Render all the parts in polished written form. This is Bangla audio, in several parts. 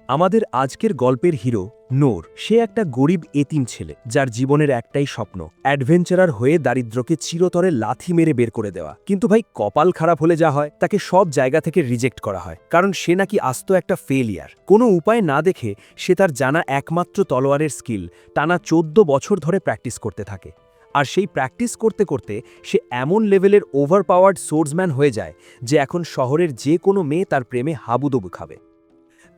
আমাদের আজকের গল্পের হিরো নোর, সে একটা গরিব এতিম ছেলে যার জীবনের একটাই স্বপ্ন অ্যাডভেঞ্চারার হয়ে দারিদ্র্যকে চিরতরে লাথি মেরে বের করে দেওয়া। কিন্তু ভাই, কপাল খারাপ হলে যা হয়, তাকে সব জায়গা থেকে রিজেক্ট করা হয়, কারণ সে নাকি আস্ত একটা ফেলিয়ার। কোনো উপায় না দেখে সে তার জানা একমাত্র তলোয়ারের স্কিল টানা 14 বছর ধরে প্র্যাকটিস করতে থাকে। আর সেই প্র্যাকটিস করতে করতে সে এমন লেভেলের ওভারপাওয়ার্ড সোর্সম্যান হয়ে যায় যে এখন শহরের যে কোনো মেয়ে তার প্রেমে হাবুডুবু খাবে।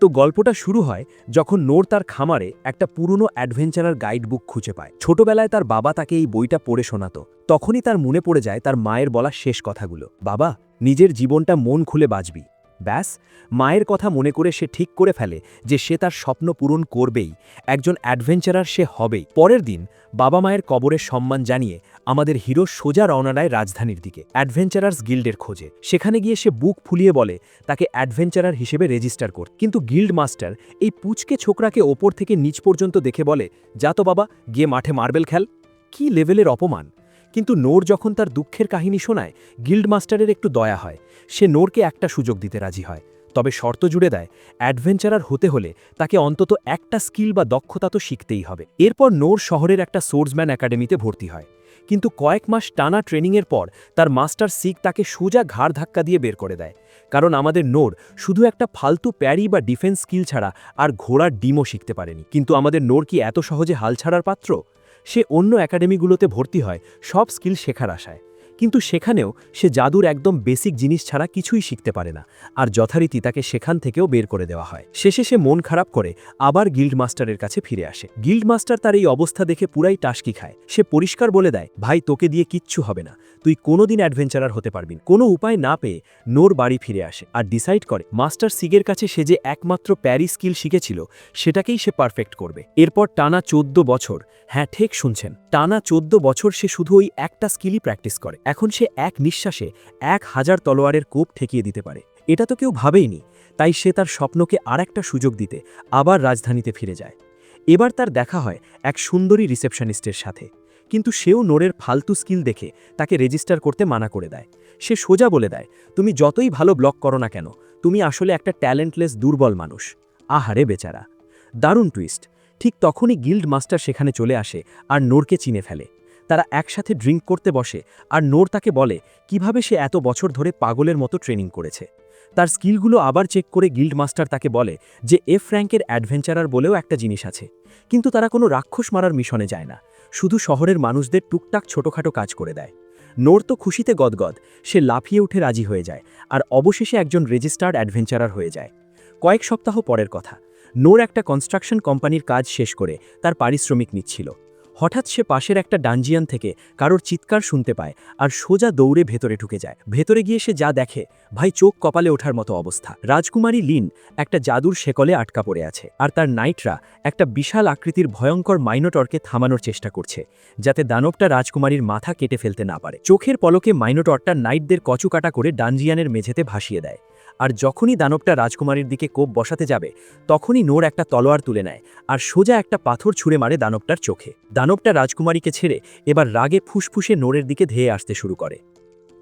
তো গল্পটা শুরু হয় যখন নোর তার খামারে একটা পুরনো অ্যাডভেঞ্চারার গাইড বুক খুঁজে পায়। ছোটবেলায় তার বাবা তাকে এই বইটা পড়ে শোনাতো। তখনই তার মনে পড়ে যায় তার মায়ের বলা শেষ কথাগুলো, বাবা, নিজের জীবনটা মন খুলে বাঁচবি। ব্যাস, মায়ের কথা মনে করে সে ঠিক করে ফেলে যে সে তার স্বপ্ন পূরণ করবেই, একজন অ্যাডভেঞ্চারার সে হবেই। পরের দিন বাবা মায়ের কবরের সম্মান জানিয়ে আমাদের হিরো সোজা রওনা দেয় রাজধানীর দিকে, অ্যাডভেঞ্চারার্স গিল্ডের খোঁজে। সেখানে গিয়ে সে বুক ফুলিয়ে বলে তাকে অ্যাডভেঞ্চারার হিসেবে রেজিস্টার কর। কিন্তু গিল্ড মাস্টার এই পুচকে ছোকরাকে ওপর থেকে নিচ পর্যন্ত দেখে বলে, যা তো বাবা, গিয়ে মাঠে মার্বেল খেল। কি লেভেলের অপমান! কিন্তু নোর যখন তার দুঃখের কাহিনী শোনায়, গিল্ড মাস্টারের একটু দয়া হয়। সে নোরকে একটা সুযোগ দিতে রাজি হয়, তবে শর্ত জুড়ে দেয়, অ্যাডভেঞ্চারার হতে হলে তাকে অন্তত একটা স্কিল বা দক্ষতা তো শিখতেই হবে। এরপর নোর শহরের একটা সোর্সম্যান একাডেমিতে ভর্তি হয়। কিন্তু কয়েক মাস টানা ট্রেনিংয়ের পর তার মাস্টার সিক তাকে সোজা ঘাড় ধাক্কা দিয়ে বের করে দেয়, কারণ আমাদের নোর শুধু একটা ফালতু প্যারি বা ডিফেন্স স্কিল ছাড়া আর ঘোড়ার ডিমও শিখতে পারেনি। কিন্তু আমাদের নোর কি এত সহজে হাল ছাড়ার পাত্র? সে অন্য একাডেমিগুলোতে ভর্তি হয় সব স্কিল শেখার আশায়, কিন্তু সেখানেও সে জাদুর একদম বেসিক জিনিস ছাড়া কিছুই শিখতে পারে না, আর যথারীতি তাকে সেখান থেকেও বের করে দেওয়া হয়। শেষে সে মন খারাপ করে আবার গিল্ড মাস্টারের কাছে ফিরে আসে। গিল্ড মাস্টার তার এই অবস্থা দেখে পুরাই টাসকি খায়। সে পরিষ্কার বলে দেয়, ভাই, তোকে দিয়ে কিচ্ছু হবে না, তুই কোনোদিন অ্যাডভেঞ্চারার হতে পারবি না। কোনো উপায় না পেয়ে নোর বাড়ি ফিরে আসে আর ডিসাইড করে মাস্টার সিগের কাছে সে যে একমাত্র প্যারি স্কিল শিখেছিল সেটাকেই সে পারফেক্ট করবে। এরপর টানা 14 বছর, হ্যাঁ ঠিক শুনছেন, টানা 14 বছর সে শুধু ওই একটা স্কিলই প্র্যাকটিস করে। এখন সে এক নিঃশ্বাসে 1000 তলোয়ারের কোপ ঠেকিয়ে দিতে পারে। এটা তো কেউ ভাবেইনি। তাই সে তার স্বপ্নকে আর একটা সুযোগ দিতে আবার রাজধানীতে ফিরে যায়। এবার তার দেখা হয় এক সুন্দরী রিসেপশনিস্টের সাথে, কিন্তু সেও নোরের ফালতু স্কিল দেখে তাকে রেজিস্টার করতে মানা করে দেয়। সে সোজা বলে দেয়, তুমি যতই ভালো ব্লক করো না কেন, তুমি আসলে একটা ট্যালেন্টলেস দুর্বল মানুষ। আহারে বেচারা! দারুণ টুইস্ট! ঠিক তখনই গিল্ড মাস্টার সেখানে চলে আসে আর নোরকে চিনে ফেলে। তারা একসাথে ড্রিঙ্ক করতে বসে আর নোর তাকে বলে কিভাবে সে এত বছর ধরে পাগলের মতো ট্রেনিং করেছে। তার স্কিলগুলো আবার চেক করে গিল্ড মাস্টার তাকে বলে যে এফ র্যাঙ্কের অ্যাডভেঞ্চারার বলেও একটা জিনিস আছে। কিন্তু তারা কোনো রাক্ষস মারার মিশনে যায় না, শুধু শহরের মানুষদের টুকটাক ছোটখাটো কাজ করে দেয়। নোর তো খুশিতে গদগদ, সে লাফিয়ে উঠে রাজি হয়ে যায় আর অবশেষে একজন রেজিস্টার্ড অ্যাডভেঞ্চারার হয়ে যায়। কয়েক সপ্তাহ পরের কথা, নোর একটা কনস্ট্রাকশন কোম্পানির কাজ শেষ করে তার পারিশ্রমিক নিচ্ছিল। হঠাৎ সে পাশের একটা ডানজিয়ান থেকে কারোর চিৎকার শুনতে পায় আর সোজা দৌড়ে ভেতরে ঢুকে যায়। ভেতরে গিয়ে সে যা দেখে, ভাই, চোখ কপালে ওঠার মতো অবস্থা। রাজকুমারী লিন একটা জাদুর শেকলে আটকা পড়ে আছে, আর তার নাইটরা একটা বিশাল আকৃতির ভয়ঙ্কর মাইনোটরকে থামানোর চেষ্টা করছে, যাতে দানবটা রাজকুমারীর মাথা কেটে ফেলতে না পারে। চোখের পলকে মাইনোটরটা নাইটদের কচুকাটা করে ডানজিয়ানের মেঝেতে ভাসিয়ে দেয়। আর যখনই দানবটা রাজকুমারীর দিকে কোপ বসাতে যাবে, তখনই নোর একটা তলোয়ার তুলে নেয় আর সোজা একটা পাথর ছুঁড়ে মারে দানবটার চোখে। দানবটা রাজকুমারীকে ছেড়ে এবার রাগে ফুসফুসে নোরের দিকে ধেয়ে আসতে শুরু করে।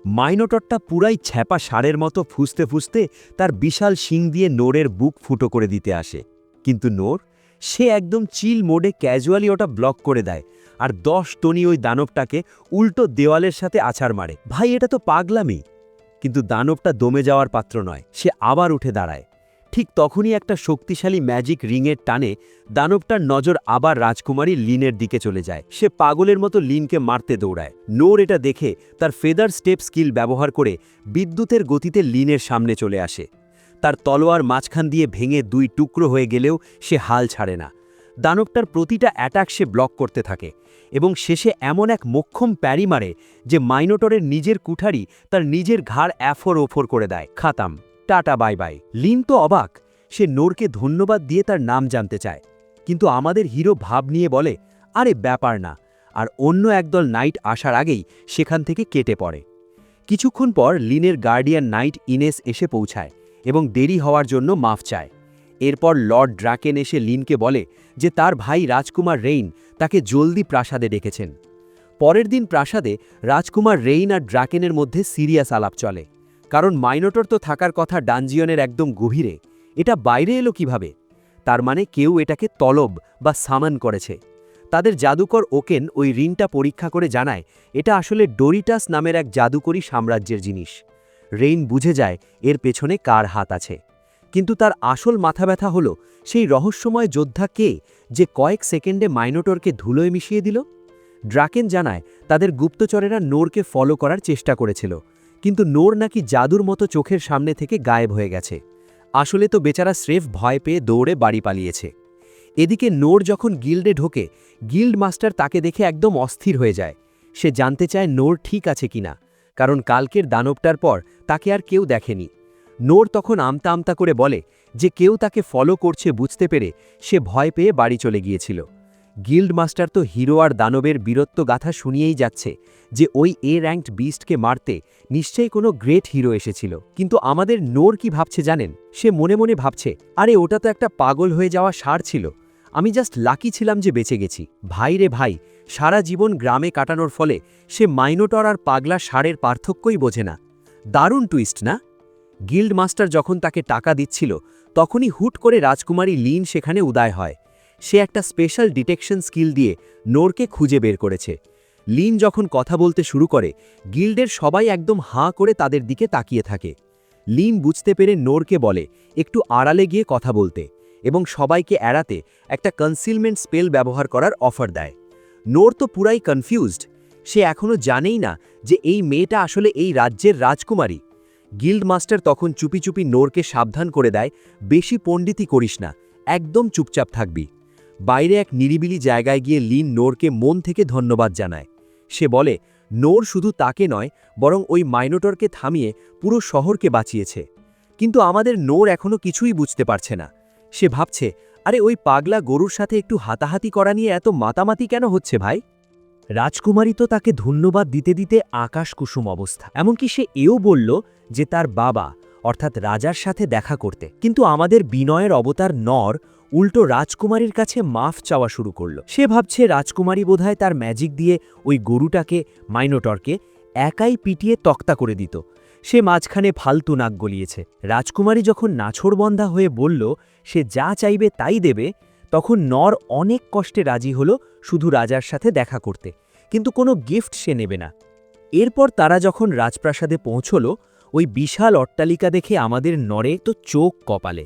মাইনোটরটা পুরাই ছ্যাপা ষাঁড়ের মতো ফুসতে ফুসতে তার বিশাল শিং দিয়ে নোরের বুক ফুটো করে দিতে আসে। কিন্তু নোর, সে একদম চিল মোডে ক্যাজুয়ালি ওটা ব্লক করে দেয় আর 10 টনি ওই দানবটাকে উল্টো দেওয়ালের সাথে আছাড় মারে। ভাই, এটা তো পাগলামি! কিন্তু দানবটা দমে যাওয়ার পাত্র নয়, সে আবার উঠে দাঁড়ায়। ঠিক তখনই একটা শক্তিশালী ম্যাজিক রিংয়ের টানে দানবটার নজর আবার রাজকুমারী লিনের দিকে চলে যায়। সে পাগলের মতো লিনকে মারতে দৌড়ায়। নোর এটা দেখে তার ফেদার স্টেপ স্কিল ব্যবহার করে বিদ্যুতের গতিতে লিনের সামনে চলে আসে। তার তলোয়ার মাঝখান দিয়ে ভেঙে 2 টুকরো হয়ে গেলেও সে হাল ছাড়ে না। দানবটার প্রতিটা অ্যাটাক সে ব্লক করতে থাকে এবং শেষে এমন এক মোক্ষম প্যারি মারে যে মাইনোটরের নিজের কুঠারি তার নিজের ঘাড় অ্যাফর ওফর করে দেয়। খাতাম, টাটা বাই বাই। লিন তো অবাক, সে নোরকে ধন্যবাদ দিয়ে তার নাম জানতে চায়, কিন্তু আমাদের হিরো ভাব নিয়ে বলে, আরে ব্যাপার না, আর অন্য একদল নাইট আসার আগেই সেখান থেকে কেটে পড়ে। কিছুক্ষণ পর লিনের গার্ডিয়ান নাইট ইনেস এসে পৌঁছায় এবং দেরি হওয়ার জন্য মাফ চায়। এরপর লর্ড ড্রাকেন এসে লিনকে বলে যে তার ভাই রাজকুমার রেইন তাকে জলদি প্রাসাদে ডেকেছেন। পরের দিন প্রাসাদে রাজকুমার রেইন আর ড্রাকেনের মধ্যে সিরিয়াস আলাপ চলে, কারণ মাইনোটর তো থাকার কথা ডানজিয়নের একদম গভীরে। এটা বাইরে এলো কিভাবে? তার মানে কেউ এটাকে তলব বা সামান করেছে। তাদের জাদুকর ওকেন ওই ঋণটা পরীক্ষা করে জানায় এটা আসলে ডোরিটাস নামের এক জাদুকরী সাম্রাজ্যের জিনিস। রেইন বুঝে যায় এর পেছনে কার হাত আছে। কিন্তু তার আসল মাথা ব্যথা হলো সেই রহস্যময় যোদ্ধা কে, যে কয়েক সেকেন্ডে মাইনোটরকে ধুলোয় মিশিয়ে দিল। ড্রাকেন জানায় তাদের গুপ্তচরেরা নোরকে ফলো করার চেষ্টা করেছিল, কিন্তু নোর নাকি জাদুর মতো চোখের সামনে থেকে গায়েব হয়ে গেছে। আসলে তো বেচারা স্রেফ ভয় পেয়ে দৌড়ে বাড়ি পালিয়েছে। এদিকে নোর যখন গিল্ডে ঢোকে, গিল্ড মাস্টার তাকে দেখে একদম অস্থির হয়ে যায়। সে জানতে চায় নোর ঠিক আছে কিনা, কারণ কালকের দানবটার পর তাকে আর কেউ দেখেনি। নোর তখন আমতা আমতা করে বলে যে কেউ তাকে ফলো করছে বুঝতে পেরে সে ভয় পেয়ে বাড়ি চলে গিয়েছিল। গিল্ড মাস্টার তো হিরো আর দানবের বীরত্ব গাথা শুনিয়েই যাচ্ছে যে ওই র্যাঙ্কড বিস্টকে মারতে নিশ্চয়ই কোনো গ্রেট হিরো এসেছিল। কিন্তু আমাদের নোর কি ভাবছে জানেন? সে মনে মনে ভাবছে, আরে ওটা তো একটা পাগল হয়ে যাওয়া ষাঁড় ছিল, আমি জাস্ট লাকি ছিলাম যে বেঁচে গেছি। ভাই রে ভাই, সারা জীবন গ্রামে কাটানোর ফলে সে মাইনোটর আর পাগলা ষাঁড়ের পার্থক্যই বোঝে না। দারুণ টুইস্ট না? গিল্ড মাস্টার যখন তাকে টাকা দিচ্ছিল তখনই হুট করে রাজকুমারী লিন সেখানে উদয় হয়। সে একটা স্পেশাল ডিটেকশন স্কিল দিয়ে নোরকে খুঁজে বের করেছে। লিন যখন কথা বলতে শুরু করে, গিল্ডের সবাই একদম হাঁ করে তাদের দিকে তাকিয়ে থাকে। লিন বুঝতে পেরে নোরকে বলে একটু আড়ালে গিয়ে কথা বলতে, এবং সবাইকে এড়াতে একটা কনসিলমেন্ট স্পেল ব্যবহার করার অফার দেয়। নোর তো পুরাই কনফিউজড। সে এখনও জানেই না যে এই মেয়েটা আসলে এই রাজ্যের রাজকুমারী। গিল্ড মাস্টার তখন চুপি চুপি নোরকে সাবধান করে দেয়, বেশি পণ্ডিতি করিস না, একদম চুপচাপ থাকবি। বাইরে এক নিরিবিলি জায়গায় গিয়ে লিন নোরকে মন থেকে ধন্যবাদ জানায়। সে বলে নোর শুধু তাকে নয়, বরং ওই মাইনোটরকে থামিয়ে পুরো শহরকে বাঁচিয়েছে। কিন্তু আমাদের নোর এখনও কিছুই বুঝতে পারছে না। সে ভাবছে, আরে ওই পাগলা গরুর সাথে একটু হাতাহাতি করা নিয়ে এত মাতামাতি কেন হচ্ছে ভাই? রাজকুমারী তো তাকে ধন্যবাদ দিতে দিতে আকাশ কুসুম অবস্থা। এমনকি সে এও বলল যে তার বাবা অর্থাৎ রাজার সাথে দেখা করতে। কিন্তু আমাদের বিনয়ের অবতার নর উল্টো রাজকুমারীর কাছে মাফ চাওয়া শুরু করল। সে ভাবছে রাজকুমারী বোধহয় তার ম্যাজিক দিয়ে ওই গরুটাকে, মাইনোটরকে একাই পিটিয়ে তক্তা করে দিত। সে মাঝখানে ফালতু নাক গলিয়েছে। রাজকুমারী যখন নাছোড়বন্ধা হয়ে বলল সে যা চাইবে তাই দেবে, তখন নর অনেক কষ্টে রাজি হলো শুধু রাজার সাথে দেখা করতে, কিন্তু কোনো গিফট সে নেবে না। এরপর তারা যখন রাজপ্রাসাদে পৌঁছল, ওই বিশাল অট্টালিকা দেখে আমাদের নরে তো চোখ কপালে।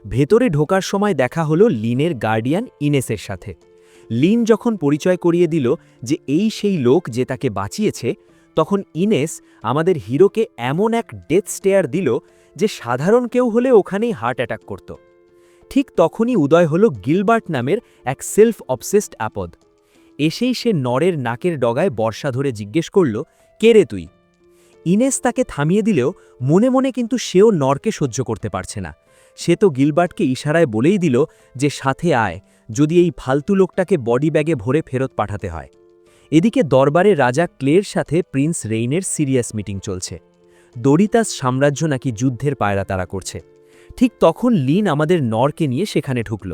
ভেতরে ঢোকার সময় দেখা হলো লিনের গার্ডিয়ান ইনেসের সাথে। লিন যখন পরিচয় করিয়ে দিল যে এই সেই লোক যে তাকে বাঁচিয়েছে, তখন ইনেস আমাদের হিরোকে এমন এক ডেথ স্টেয়ার দিল যে সাধারণ কেউ হলে ওখানেই হার্ট অ্যাটাক করত। ঠিক তখনই উদয় হলো গিলবার্ট নামের এক সেলফ অবসেসড আপদ। এসেই সে নরের নাকের ডগায় বর্ষা ধরে জিজ্ঞেস করল, কে রে তুই? ইনেস তাকে থামিয়ে দিলেও মনে মনে কিন্তু সেও নরকে সহ্য করতে পারছে না। সে তো গিলবার্টকে ইশারায় বলেই দিল যে সাথে আয়, যদি এই ফালতু লোকটাকে বডি ব্যাগে ভরে ফেরত পাঠাতে হয়। এদিকে দরবারে রাজা ক্লের সাথে প্রিন্স রেইনের সিরিয়াস মিটিং চলছে। দরিতাস সাম্রাজ্য নাকি যুদ্ধের পায়রাতারা করছে। ঠিক তখন লিন আমাদের নরকে নিয়ে সেখানে ঢুকল।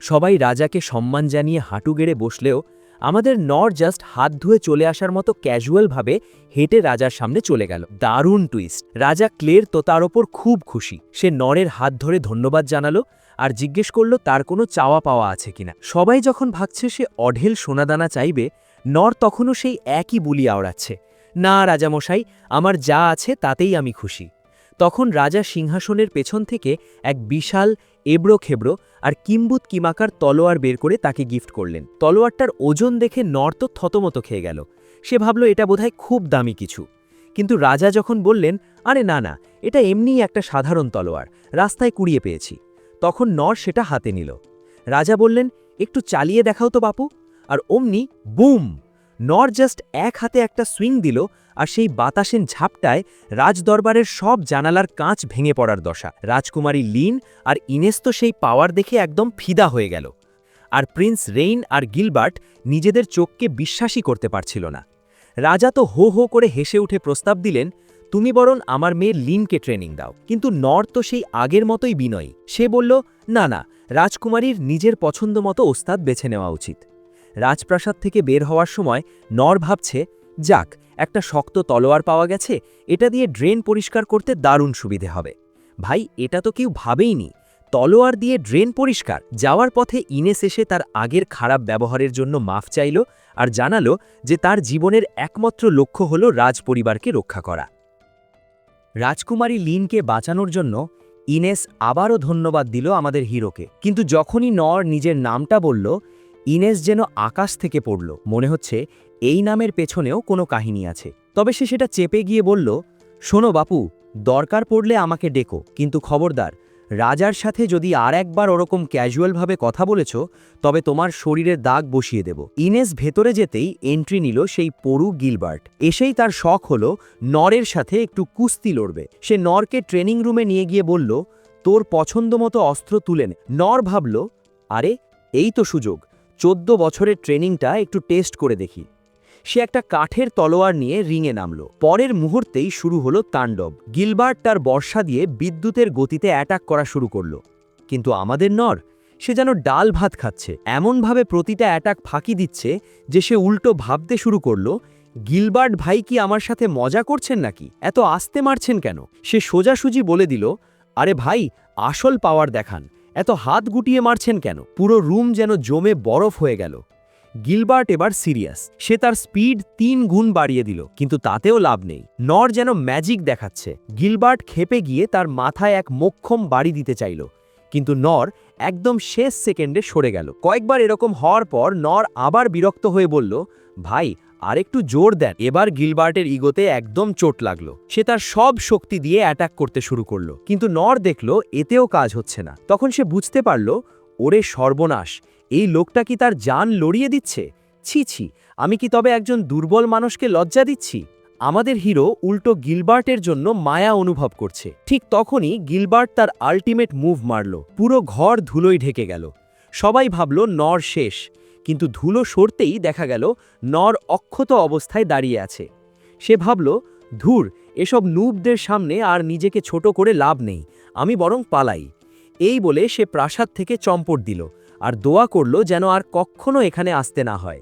সবাই রাজাকে সম্মান জানিয়ে হাঁটু গেড়ে বসলেও আমাদের নর জাস্ট হাত ধুয়ে চলে আসার মতো ক্যাজুয়ালভাবে হেঁটে রাজার সামনে চলে গেল। দারুণ টুইস্ট! রাজা ক্লের তো তার ওপর খুব খুশি। সে নরের হাত ধরে ধন্যবাদ জানালো আর জিজ্ঞেস করল তার কোনো চাওয়া পাওয়া আছে কিনা। সবাই যখন ভাবছে সে অঢেল সোনাদানা চাইবে, নর তখনও সেই একই বুলি আওড়াচ্ছে, না রাজামশাই, আমার যা আছে তাতেই আমি খুশি। তখন রাজা সিংহাসনের পেছন থেকে এক বিশাল এবড়ো খেবড়ো আর কিম্বুত কিমাকার তলোয়ার বের করে তাকে গিফট করলেন। তলোয়ারটার ওজন দেখে নর তো থতমত খেয়ে গেল। সে ভাবল এটা বোধহয় খুব দামি কিছু। কিন্তু রাজা যখন বললেন, আরে না না, এটা এমনিই একটা সাধারণ তলোয়ার, রাস্তায় কুড়িয়ে পেয়েছি, তখন নর সেটা হাতে নিল। রাজা বললেন, একটু চালিয়ে দেখাও তো বাপু। আর অমনি বুম! নর জাস্ট এক হাতে একটা সুইং দিল, আর সেই বাতাসের ঝাপটায় রাজদরবারের সব জানালার কাঁচ ভেঙে পড়ার দশা। রাজকুমারী লিন আর ইনেস তো সেই পাওয়ার দেখে একদম ফিদা হয়ে গেল। আর প্রিন্স রেইন আর গিলবার্ট নিজেদের চোখকে বিশ্বাসই করতে পারছিল না। রাজা তো হো হো করে হেসে উঠে প্রস্তাব দিলেন, তুমি বরং আমার মেয়ে লিনকে ট্রেনিং দাও। কিন্তু নর তো সেই আগের মতোই বিনয়ী। সে বলল, না না, রাজকুমারীর নিজের পছন্দ মতো ওস্তাদ বেছে নেওয়া উচিত। রাজপ্রাসাদ থেকে বের হওয়ার সময় নর ভাবছে, যাক, একটা শক্ত তলোয়ার পাওয়া গেছে, এটা দিয়ে ড্রেন পরিষ্কার করতে দারুণ সুবিধে হবে। ভাই, এটা তো কেউ ভাবেইনি। তলোয়ার দিয়ে ড্রেন পরিষ্কার। যাওয়ার পথে ইনেস এসে তার আগের খারাপ ব্যবহারের জন্য মাফ চাইল আর জানালো যে তার জীবনের একমাত্র লক্ষ্য হল রাজপরিবারকে রক্ষা করা। রাজকুমারী লিনকে বাঁচানোর জন্য ইনেস আবারও ধন্যবাদ দিল আমাদের হিরোকে, কিন্তু যখনই নর নিজের নামটা বলল, ইনেস যেন আকাশ থেকে পড়ল। মনে হচ্ছে এই নামের পেছনেও কোনো কাহিনী আছে। তবে সে সেটা চেপে গিয়ে বলল, শোনো বাপু, দরকার পড়লে আমাকে ডেকো, কিন্তু খবরদার, রাজার সাথে যদি আর একবার ওরকম ক্যাজুয়ালভাবে কথা বলেছ তবে তোমার শরীরে দাগ বসিয়ে দেব। ইনেস ভেতরে যেতেই এন্ট্রি নিল সেই পড়ু গিলবার্ট। এসেই তার শখ হলো নরের সাথে একটু কুস্তি লড়বে। সে নরকে ট্রেনিং রুমে নিয়ে গিয়ে বলল, তোর পছন্দমতো অস্ত্র তুলে নে। নর ভাবল, আরে এই তো সুযোগ, 14 বছরের ট্রেনিংটা একটু টেস্ট করে দেখি। সে একটা কাঠের তলোয়ার নিয়ে রিংয়ে নামল। পরের মুহূর্তেই শুরু হলো তাণ্ডব। গিলবার্ট তার বর্ষা দিয়ে বিদ্যুতের গতিতে অ্যাটাক করা শুরু করল, কিন্তু আমাদের নর, সে যেন ডাল ভাত খাচ্ছে। এমনভাবে প্রতিটা অ্যাটাক ফাঁকি দিচ্ছে যে সে উল্টো ভাবতে শুরু করল, গিলবার্ট ভাই কি আমার সাথে মজা করছেন নাকি? এত আস্তে মারছেন কেন? সে সোজাসুজি বলে দিল, আরে ভাই, আসল পাওয়ার দেখান, এত হাত গুটিয়ে মারছেন কেন? পুরো রুম যেন জমে বরফ হয়ে গেল। গিলবার্ট এবার সিরিয়াস। সে তার স্পিড 3 গুণ বাড়িয়ে দিল, কিন্তু তাতেও লাভ নেই। নর যেন ম্যাজিক দেখাচ্ছে। গিলবার্ট ক্ষেপে গিয়ে তার মাথায় এক মোক্ষম বাড়ি দিতে চাইল, কিন্তু নর একদম শেষ সেকেন্ডে সরে গেল। কয়েকবার এরকম হওয়ার পর নর আবার বিরক্ত হয়ে বলল, ভাই, আরেকটু জোর দেন। এবার গিলবার্টের ইগোতে একদম চোট লাগলো। সে তার সব শক্তি দিয়ে অ্যাটাক করতে শুরু করলো, কিন্তু নর দেখল এতেও কাজ হচ্ছে না। তখন সে বুঝতে পারল, ওরে সর্বনাশ, এই লোকটা কি তার জান লড়িয়ে দিচ্ছে? ছি ছি, আমি কি তবে একজন দুর্বল মানুষকে লজ্জা দিচ্ছি? আমাদের হিরো উল্টো গিলবার্টের জন্য মায়া অনুভব করছে। ঠিক তখনই গিলবার্ট তার আল্টিমেট মুভ মারল। পুরো ঘর ধুলোয় ঢেকে গেল। সবাই ভাবল নর শেষ, কিন্তু ধুলো সরতেই দেখা গেল নর অক্ষত অবস্থায় দাঁড়িয়ে আছে। সে ভাবল, ধুর, এসব নুবদের সামনে আর নিজেকে ছোট করে লাভ নেই, আমি বরং পালাই। এই বলে সে প্রাসাদ থেকে চম্পট দিল আর দোয়া করল যেন আর কখনো এখানে আসতে না হয়।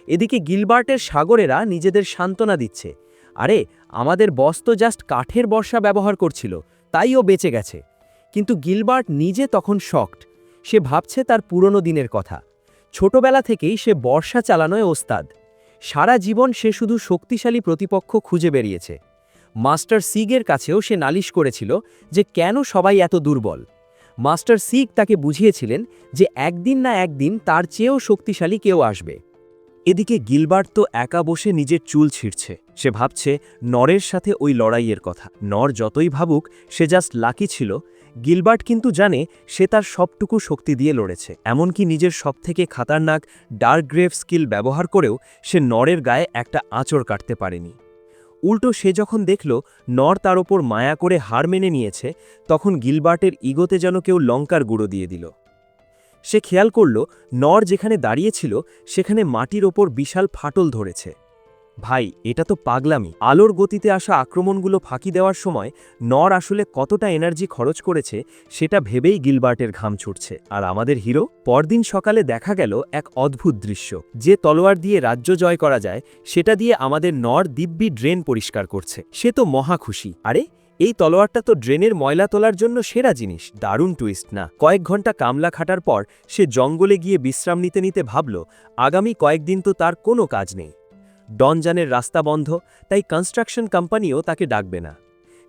এদিকে গিলবার্টের সাগরেরা নিজেদের সান্ত্বনা দিচ্ছে, আরে আমাদের বস তো জাস্ট কাঠের বর্ষা ব্যবহার করছিল, তাই ও বেঁচে গেছে। কিন্তু গিলবার্ট নিজে তখন শকড। সে ভাবছে তার পুরনো দিনের কথা। ছোটবেলা থেকেই সে বর্ষা চালানোয় ওস্তাদ। সারা জীবন সে শুধু শক্তিশালী প্রতিপক্ষ খুঁজে বেরিয়েছে। মাস্টার সিগের কাছেও সে নালিশ করেছিল যে কেন সবাই এত দুর্বল। মাস্টার সিগ তাকে বুঝিয়েছিলেন যে একদিন না একদিন তার চেয়েও শক্তিশালী কেউ আসবে। এদিকে গিলবার্ট তো একা বসে নিজের চুল ছিঁড়ছে। সে ভাবছে নরের সাথে ওই লড়াইয়ের কথা। নর যতই ভাবুক সে জাস্ট লাকি ছিল, গিলবার্ট কিন্তু জানে সে তার সবটুকু শক্তি দিয়ে লড়েছে। এমনকি নিজের সবথেকে খাতারনাক ডার্ক গ্রেভ স্কিল ব্যবহার করেও সে নরের গায়ে একটা আঁচড় কাটতে পারেনি। উল্টো সে যখন দেখল নর তার ওপর মায়া করে হার মেনে নিয়েছে, তখন গিলবার্টের ইগোতে যেন কেউ লঙ্কার গুঁড়ো দিয়ে দিল। সে খেয়াল করল নর যেখানে দাঁড়িয়েছিল সেখানে মাটির ওপর বিশাল ফাটল ধরেছে। ভাই, এটা তো পাগলামি। আলোর গতিতে আসা আক্রমণগুলো ফাঁকি দেওয়ার সময় নর আসলে কতটা এনার্জি খরচ করেছে সেটা ভেবেই গিলবার্টের ঘাম ছুটছে। আর আমাদের হিরো, পরদিন সকালে দেখা গেল এক অদ্ভুত দৃশ্য। যে তলোয়ার দিয়ে রাজ্য জয় করা যায় সেটা দিয়ে আমাদের নর দিব্যি ড্রেন পরিষ্কার করছে। সে তো মহা খুশি। আরে, এই তলোয়ারটা তো ড্রেনের ময়লা তোলার জন্য সেরা জিনিস। দারুণ টুইস্ট না? কয়েক ঘন্টা কামলা খাটার পর সে জঙ্গলে গিয়ে বিশ্রাম নিতে নিতে ভাবল আগামী কয়েকদিন তো তার কোনো কাজ নেই। ডনজানের রাস্তা বন্ধ, তাই কনস্ট্রাকশন কোম্পানিও তাকে ডাকবে না।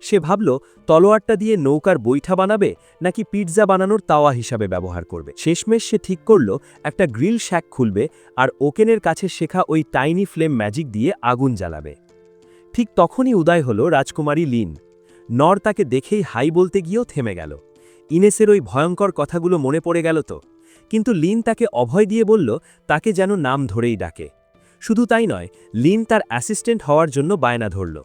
সে ভাবল তলোয়ারটা দিয়ে নৌকার বৈঠা বানাবে নাকি পিৎজা বানানোর তাওয়া হিসাবে ব্যবহার করবে। শেষমেশ সে ঠিক করল একটা গ্রিল শ্যাক খুলবে আর ওকেনের কাছে শেখা ওই টাইনি ফ্লেম ম্যাজিক দিয়ে আগুন জ্বালাবে। ঠিক তখনই উদয় হল রাজকুমারী লিন। নর তাকে দেখেই হাই বলতে গিয়েও থেমে গেল। ইনেসের ওই ভয়ঙ্কর কথাগুলো মনে পড়ে গেল তো। কিন্তু লিন তাকে অভয় দিয়ে বলল তাকে যেন নাম ধরেই ডাকে। শুধু তাই নয়, লিন তার অ্যাসিস্ট্যান্ট হওয়ার জন্য বায়না ধরল।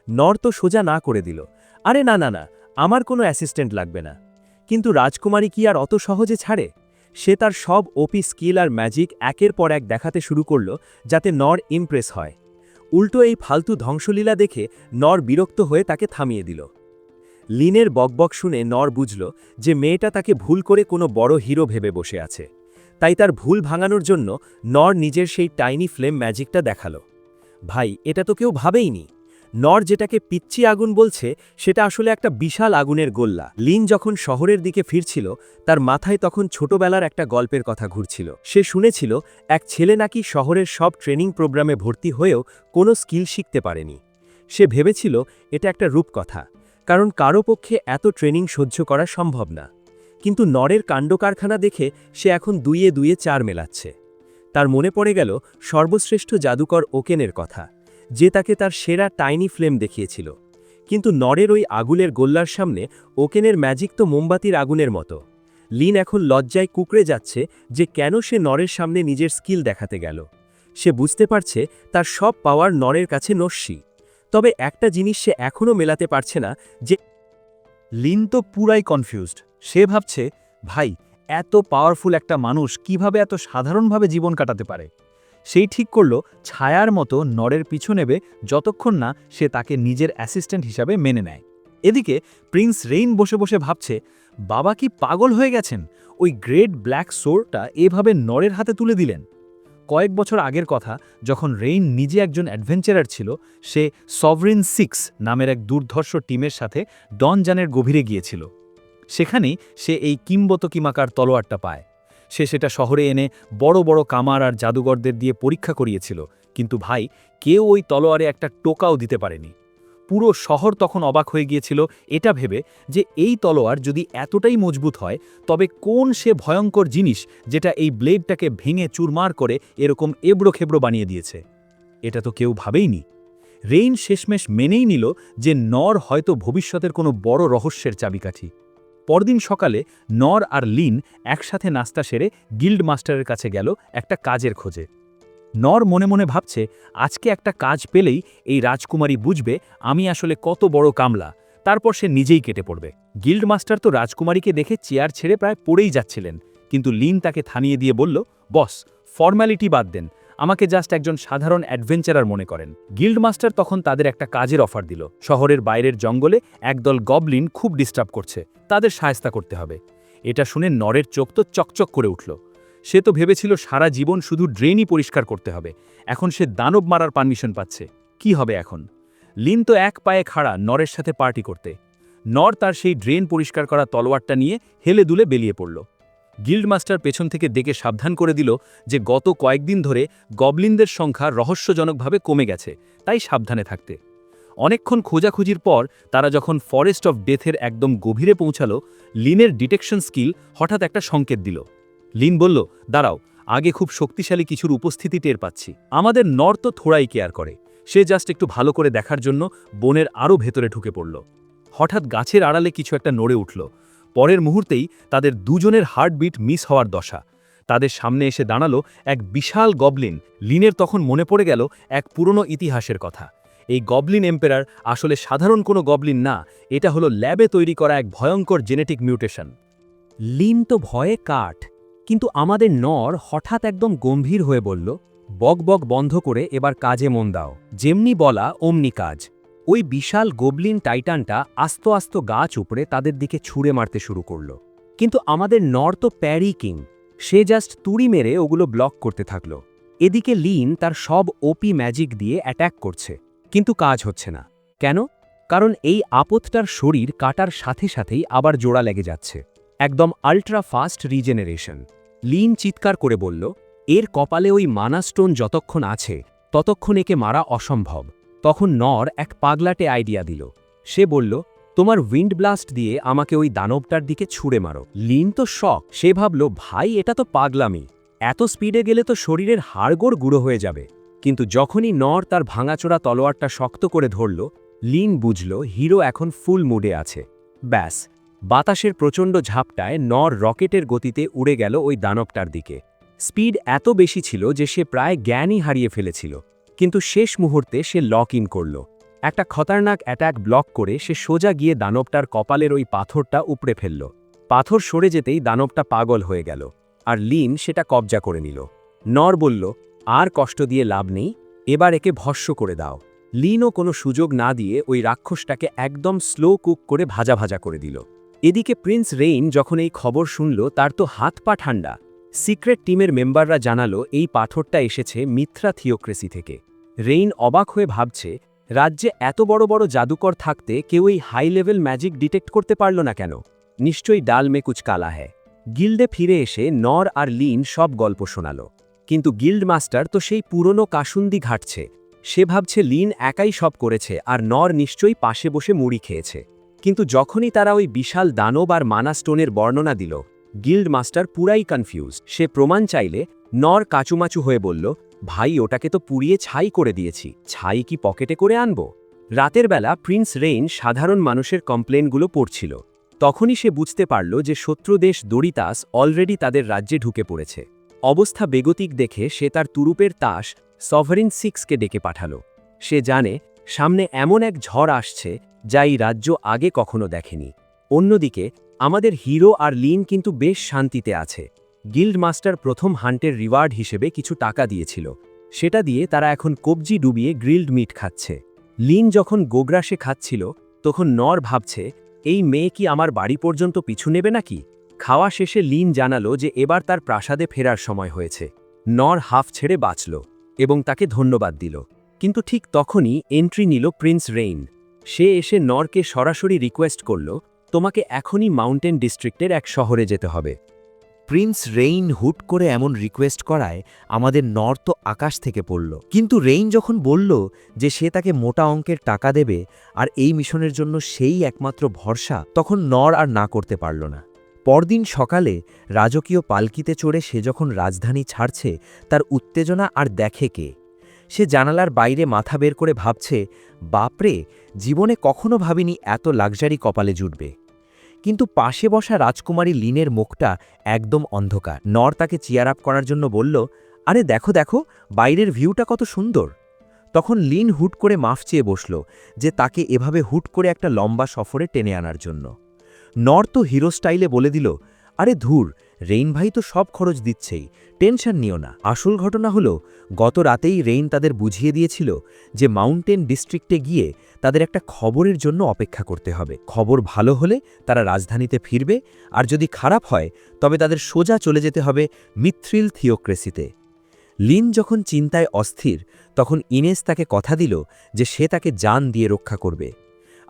নর তো সোজা না করে দিল, আরে না না না, আমার কোনো অ্যাসিস্ট্যান্ট লাগবে না। কিন্তু রাজকুমারী কি আর অত সহজে ছাড়ে? সে তার সব ওপি স্কিল আর ম্যাজিক একের পর এক দেখাতে শুরু করল যাতে নর ইমপ্রেস হয়। উল্টো এই ফালতু ধ্বংসলীলা দেখে নর বিরক্ত হয়ে তাকে থামিয়ে দিল। লিনের বকবক শুনে নর বুঝল যে মেয়েটা তাকে ভুল করে কোনো বড় হিরো ভেবে বসে আছে। তাই তার ভুল ভাঙানোর জন্য নর নিজের সেই টাইনি ফ্লেম ম্যাজিকটা দেখালো। ভাই, এটা তো কেউ ভাবেইনি। নর যেটাকে পিচ্চি আগুন বলছে সেটা আসলে একটা বিশাল আগুনের গোল্লা। লিন যখন শহরের দিকে ফিরছিল তার মাথায় তখন ছোটবেলার একটা গল্পের কথা ঘুরছিল। সে শুনেছিল এক ছেলে নাকি শহরের সব ট্রেনিং প্রোগ্রামে ভর্তি হয়েও কোনো স্কিল শিখতে পারেনি। সে ভেবেছিল এটা একটা রূপকথা, কারণ কারো পক্ষে এত ট্রেনিং সহ্য করা সম্ভব না। কিন্তু নরের কাণ্ডকারখানা দেখে সে এখন দুইয়ে দুইয়ে 4 মেলাচ্ছে। তার মনে পড়ে গেল সর্বশ্রেষ্ঠ জাদুকর ওকেনের কথা, যে তাকে তার সেরা টাইনি ফ্লেম দেখিয়েছিল। কিন্তু নরের ওই আগুনের গোল্লার সামনে ওকেনের ম্যাজিক তো মোমবাতির আগুনের মতো। লিন এখন লজ্জায় কুকড়ে যাচ্ছে যে কেন সে নরের সামনে নিজের স্কিল দেখাতে গেল। সে বুঝতে পারছে তার সব পাওয়ার নরের কাছে নস্যি। তবে একটা জিনিস সে এখনও মেলাতে পারছে না, যে লিন তো পুরাই কনফিউজড। সে ভাবছে, ভাই, এত পাওয়ারফুল একটা মানুষ কিভাবে এত সাধারণভাবে জীবন কাটাতে পারে। সেই ঠিক করল ছায়ার মতো নরের পিছু নেবে যতক্ষণ না সে তাকে নিজের অ্যাসিস্ট্যান্ট হিসাবে মেনে নেয়। এদিকে প্রিন্স রেইন বসে বসে ভাবছে, বাবা কি পাগল হয়ে গেছেন? ওই গ্রেট ব্ল্যাক সোর্ডটা এভাবে নরের হাতে তুলে দিলেন। কয়েক বছর আগের কথা, যখন রেইন নিজে একজন অ্যাডভেঞ্চারার ছিল, সে সভরিন 6 নামের এক দুর্ধর্ষ টিমের সাথে ডনজানের গভীরে গিয়েছিল। সেখানেই সে এই কিংবদন্তিমাকার তলোয়ারটা পায়। সে সেটা শহরে এনে বড় বড় কামার আর জাদুঘরদের দিয়ে পরীক্ষা করিয়েছিল, কিন্তু ভাই, কেউ ওই তলোয়ারে একটা টোকাও দিতে পারেনি। পুরো শহর তখন অবাক হয়ে গিয়েছিল এটা ভেবে যে এই তলোয়ার যদি এতটাই মজবুত হয়, তবে কোন সে ভয়ঙ্কর জিনিস যেটা এই ব্লেডটাকে ভেঙে চুরমার করে এরকম এবড়োখেবড়ো বানিয়ে দিয়েছে। এটা তো কেউ ভাবেইনি। রেইন শেষমেশ মেনেই নিল যে নর হয়তো ভবিষ্যতের কোনো বড় রহস্যের চাবিকাঠি। পরদিন সকালে নর আর লিন একসাথে নাস্তা সেরে গিল্ড মাস্টারের কাছে গেল একটা কাজের খোঁজে। নর মনে মনে ভাবছে, আজকে একটা কাজ পেলেই এই রাজকুমারী বুঝবে আমি আসলে কত বড় কামলা। তারপর সে নিজেই কেটে পড়বে। গিল্ড মাস্টার তো রাজকুমারীকে দেখে চেয়ার ছেড়ে প্রায় পড়েই যাচ্ছিলেন, কিন্তু লিন তাকে থামিয়ে দিয়ে বলল, বস, ফর্ম্যালিটি বাদ দেন, আমাকে জাস্ট একজন সাধারণ অ্যাডভেঞ্চারার মনে করেন। গিল্ড মাস্টার তখন তাদের একটা কাজের অফার দিল। শহরের বাইরের জঙ্গলে একদল গবলিন খুব ডিস্টার্ব করছে, তাদের সাহায্য করতে হবে। এটা শুনে নরের চোখ তো চকচক করে উঠল। সে তো ভেবেছিল সারা জীবন শুধু ড্রেনই পরিষ্কার করতে হবে, এখন সে দানব মারার পারমিশন পাচ্ছে। কি হবে এখন? লিন তো এক পায়ে খাড়া নরের সাথে পার্টি করতে। নর তার সেই ড্রেন পরিষ্কার করা তলোয়ারটা নিয়ে হেলে দুলে বেরিয়ে পড়ল। গিল্ড মাস্টার পেছন থেকে ডেকে সাবধান করে দিল যে গত কয়েকদিন ধরে গবলিনদের সংখ্যা রহস্যজনকভাবে কমে গেছে, তাই সাবধানে থাকতে। অনেকক্ষণ খোঁজাখুঁজির পর তারা যখন ফরেস্ট অফ ডেথের একদম গভীরে পৌঁছালো, লিনের ডিটেকশন স্কিল হঠাৎ একটা সংকেত দিল। লিন বলল, দাঁড়াও, আগে খুব শক্তিশালী কিছুর উপস্থিতি টের পাচ্ছি। আমাদের নর তো থোড়াই কেয়ার করে, সে জাস্ট একটু ভালো করে দেখার জন্য বনের আরও ভেতরে ঢুকে পড়ল। হঠাৎ গাছের আড়ালে কিছু একটা নড়ে উঠল। পরের মুহূর্তেই তাদের দুজনের হার্টবিট মিস হওয়ার দশা। তাদের সামনে এসে দাঁড়ালো এক বিশাল গবলিন। লিনের তখন মনে পড়ে গেল এক পুরনো ইতিহাসের কথা। এই গবলিন এম্পেরার আসলে সাধারণ কোনো গবলিন না, এটা হলো ল্যাবে তৈরি করা এক ভয়ঙ্কর জেনেটিক মিউটেশন। লিন তো ভয়ে কাঠ, কিন্তু আমাদের নর হঠাৎ একদম গম্ভীর হয়ে বলল, বক বক বন্ধ করে এবার কাজে মন দাও, যেমনি বলা অমনি কাজ। ওই বিশাল গোবলিন টাইটানটা আস্ত আস্ত গাছ উপড়ে তাদের দিকে ছুঁড়ে মারতে শুরু করল। কিন্তু আমাদের নর তো প্যারি কিং, সে জাস্ট তুড়ি মেরে ওগুলো ব্লক করতে থাকল। এদিকে লিন তার সব ওপি ম্যাজিক দিয়ে অ্যাট্যাক করছে, কিন্তু কাজ হচ্ছে না। কেন? কারণ এই আপদটার শরীর কাটার সাথে সাথেই আবার জোড়া লেগে যাচ্ছে। একদম আল্ট্রা ফাস্ট রিজেনারেশন। লিন চিৎকার করে বলল, এর কপালে ওই মানা স্টোন যতক্ষণ আছে ততক্ষণ একে মারা অসম্ভব। তখন নর এক পাগলাটে আইডিয়া দিল। সে বলল, তোমার উইন্ড ব্লাস্ট দিয়ে আমাকে ওই দানবটার দিকে ছুঁড়ে মারো। লিন তো শক, সে ভাবল, ভাই, এটা তো পাগলামি, এত স্পিডে গেলে তো শরীরের হাড়গোড় গুঁড়ো হয়ে যাবে। কিন্তু যখনই নর তার ভাঙাচোরা তলোয়ারটা শক্ত করে ধরল, লিন বুঝল হিরো এখন ফুল মুডে আছে। ব্যাস, বাতাসের প্রচণ্ড ঝাপটায় নর রকেটের গতিতে উড়ে গেল ওই দানবটার দিকে। স্পিড এত বেশি ছিল যে সে প্রায় জ্ঞানই হারিয়ে ফেলেছিল, কিন্তু শেষ মুহূর্তে সে লক ইন করল। একটা খতরনাক অ্যাটাক ব্লক করে সে সোজা গিয়ে দানবটার কপালের ওই পাথরটা উপড়ে ফেলল। পাথর সরে যেতেই দানবটা পাগল হয়ে গেল, আর লিন সেটা কবজা করে নিল। নর বলল, আর কষ্ট দিয়ে লাভ নেই, এবার একে ভস্ম করে দাও। লিনও কোনো সুযোগ না দিয়ে ওই রাক্ষসটাকে একদম স্লো কুক করে ভাজা ভাজা করে দিল। এদিকে প্রিন্স রেইন যখন এই খবর শুনল, তার তো হাত পা ঠান্ডা। সিক্রেট টিমের মেম্বাররা জানালো এই পাথরটা এসেছে মিথ্রা থিওক্রেসি থেকে। রেইন অবাক হয়ে ভাবছে, রাজ্যে এত বড় বড় জাদুকর থাকতে কেউ এই হাই লেভেল ম্যাজিক ডিটেক্ট করতে পারল না কেন? নিশ্চয়ই ডাল মে কুচ কালা হ্যায়। গিল্ডে ফিরে এসে নর আর লিন সব গল্প শোনাল। কিন্তু গিল্ড মাস্টার তো সেই পুরনো কাসুন্দি ঘাটছে। সে ভাবছে লিন একাই সব করেছে আর নর নিশ্চয়ই পাশে বসে মুড়ি খেয়েছে। কিন্তু যখনই তারা ওই বিশাল দানব আর মানা স্টোনের বর্ণনা দিল, গিল্ড মাস্টার পুরাই কনফিউজড। সে প্রমাণ চাইলে নর কাচুমাচু হয়ে বলল, ভাই ওটাকে তো পুড়িয়ে ছাই করে দিয়েছি, ছাই কি পকেটে করে আনব? রাতের বেলা প্রিন্স রেইন সাধারণ মানুষের কমপ্লেনগুলো পড়ছিল। তখনই সে বুঝতে পারল যে শত্রু দেশ দরিতাস অলরেডি তাদের রাজ্যে ঢুকে পড়েছে। অবস্থা বেগতিক দেখে সে তার তুরুপের তাস সভারিন 6কে ডেকে পাঠাল। সে জানে সামনে এমন এক ঝড় আসছে যা এই রাজ্য আগে কখনো দেখেনি। অন্যদিকে আমাদের হিরো আর লিন কিন্তু বেশ শান্তিতে আছে। গিল্ড মাস্টার প্রথম হান্টের রিওয়ার্ড হিসেবে কিছু টাকা দিয়েছিল, সেটা দিয়ে তারা এখন কবজি ডুবিয়ে গ্রিলড মিট খাচ্ছে। লিন যখন গোগ্রাসে খাচ্ছিল তখন নর ভাবছে, এই মেয়ে কি আমার বাড়ি পর্যন্ত পিছু নেবে নাকি? খাওয়া শেষে লিন জানালো যে এবার তার প্রাসাদে ফেরার সময় হয়েছে। নর হাফ ছেড়ে বাঁচল এবং তাকে ধন্যবাদ দিল। কিন্তু ঠিক তখনই এন্ট্রি নিল প্রিন্স রেইন। সে এসে নরকে সরাসরি রিকোয়েস্ট করল, তোমাকে এখনই মাউন্টেন ডিস্ট্রিক্টের এক শহরে যেতে হবে। প্রিন্স রেইন হুট করে এমন রিকোয়েস্ট করায় আমাদের নর তো আকাশ থেকে পড়ল। কিন্তু রেইন যখন বলল যে সে তাকে মোটা অঙ্কের টাকা দেবে আর এই মিশনের জন্য সেই একমাত্র ভরসা, তখন নর আর না করতে পারল না। পরদিন সকালে রাজকীয় পালকিতে চড়ে সে যখন রাজধানী ছাড়ছে, তার উত্তেজনা আর দেখে কে? সে জানালার বাইরে মাথা বের করে ভাবছে, বাপরে, জীবনে কখনো ভাবিনি এত লাক্সারি কপালে জুটবে। কিন্তু পাশে বসা রাজকুমারী লিনের মুখটা একদম অন্ধকার। নর তাকে চিয়ার আপ করার জন্য বলল, আরে দেখো দেখো, বাইরের ভিউটা কত সুন্দর। তখন লিন হুট করে মাফ চেয়ে বসল যে তাকে এভাবে হুট করে একটা লম্বা সফরে টেনে আনার জন্য। নর তো হিরো স্টাইলে বলে দিল, আরে ধুর, রেইন ভাই তো সব খরচ দিচ্ছেই, টেনশন নিও না। আসল ঘটনা হলো, গত রাতেই রেইন তাদের বুঝিয়ে দিয়েছিল যে মাউন্টেন ডিস্ট্রিক্টে গিয়ে তাদের একটা খবরের জন্য অপেক্ষা করতে হবে। খবর ভালো হলে তারা রাজধানীতে ফিরবে, আর যদি খারাপ হয় তবে তাদের সোজা চলে যেতে হবে মিথ্রিল থিওক্রেসিতে। লিন যখন চিন্তায় অস্থির, তখন ইনেস তাকে কথা দিল যে সে তাকে জান দিয়ে রক্ষা করবে।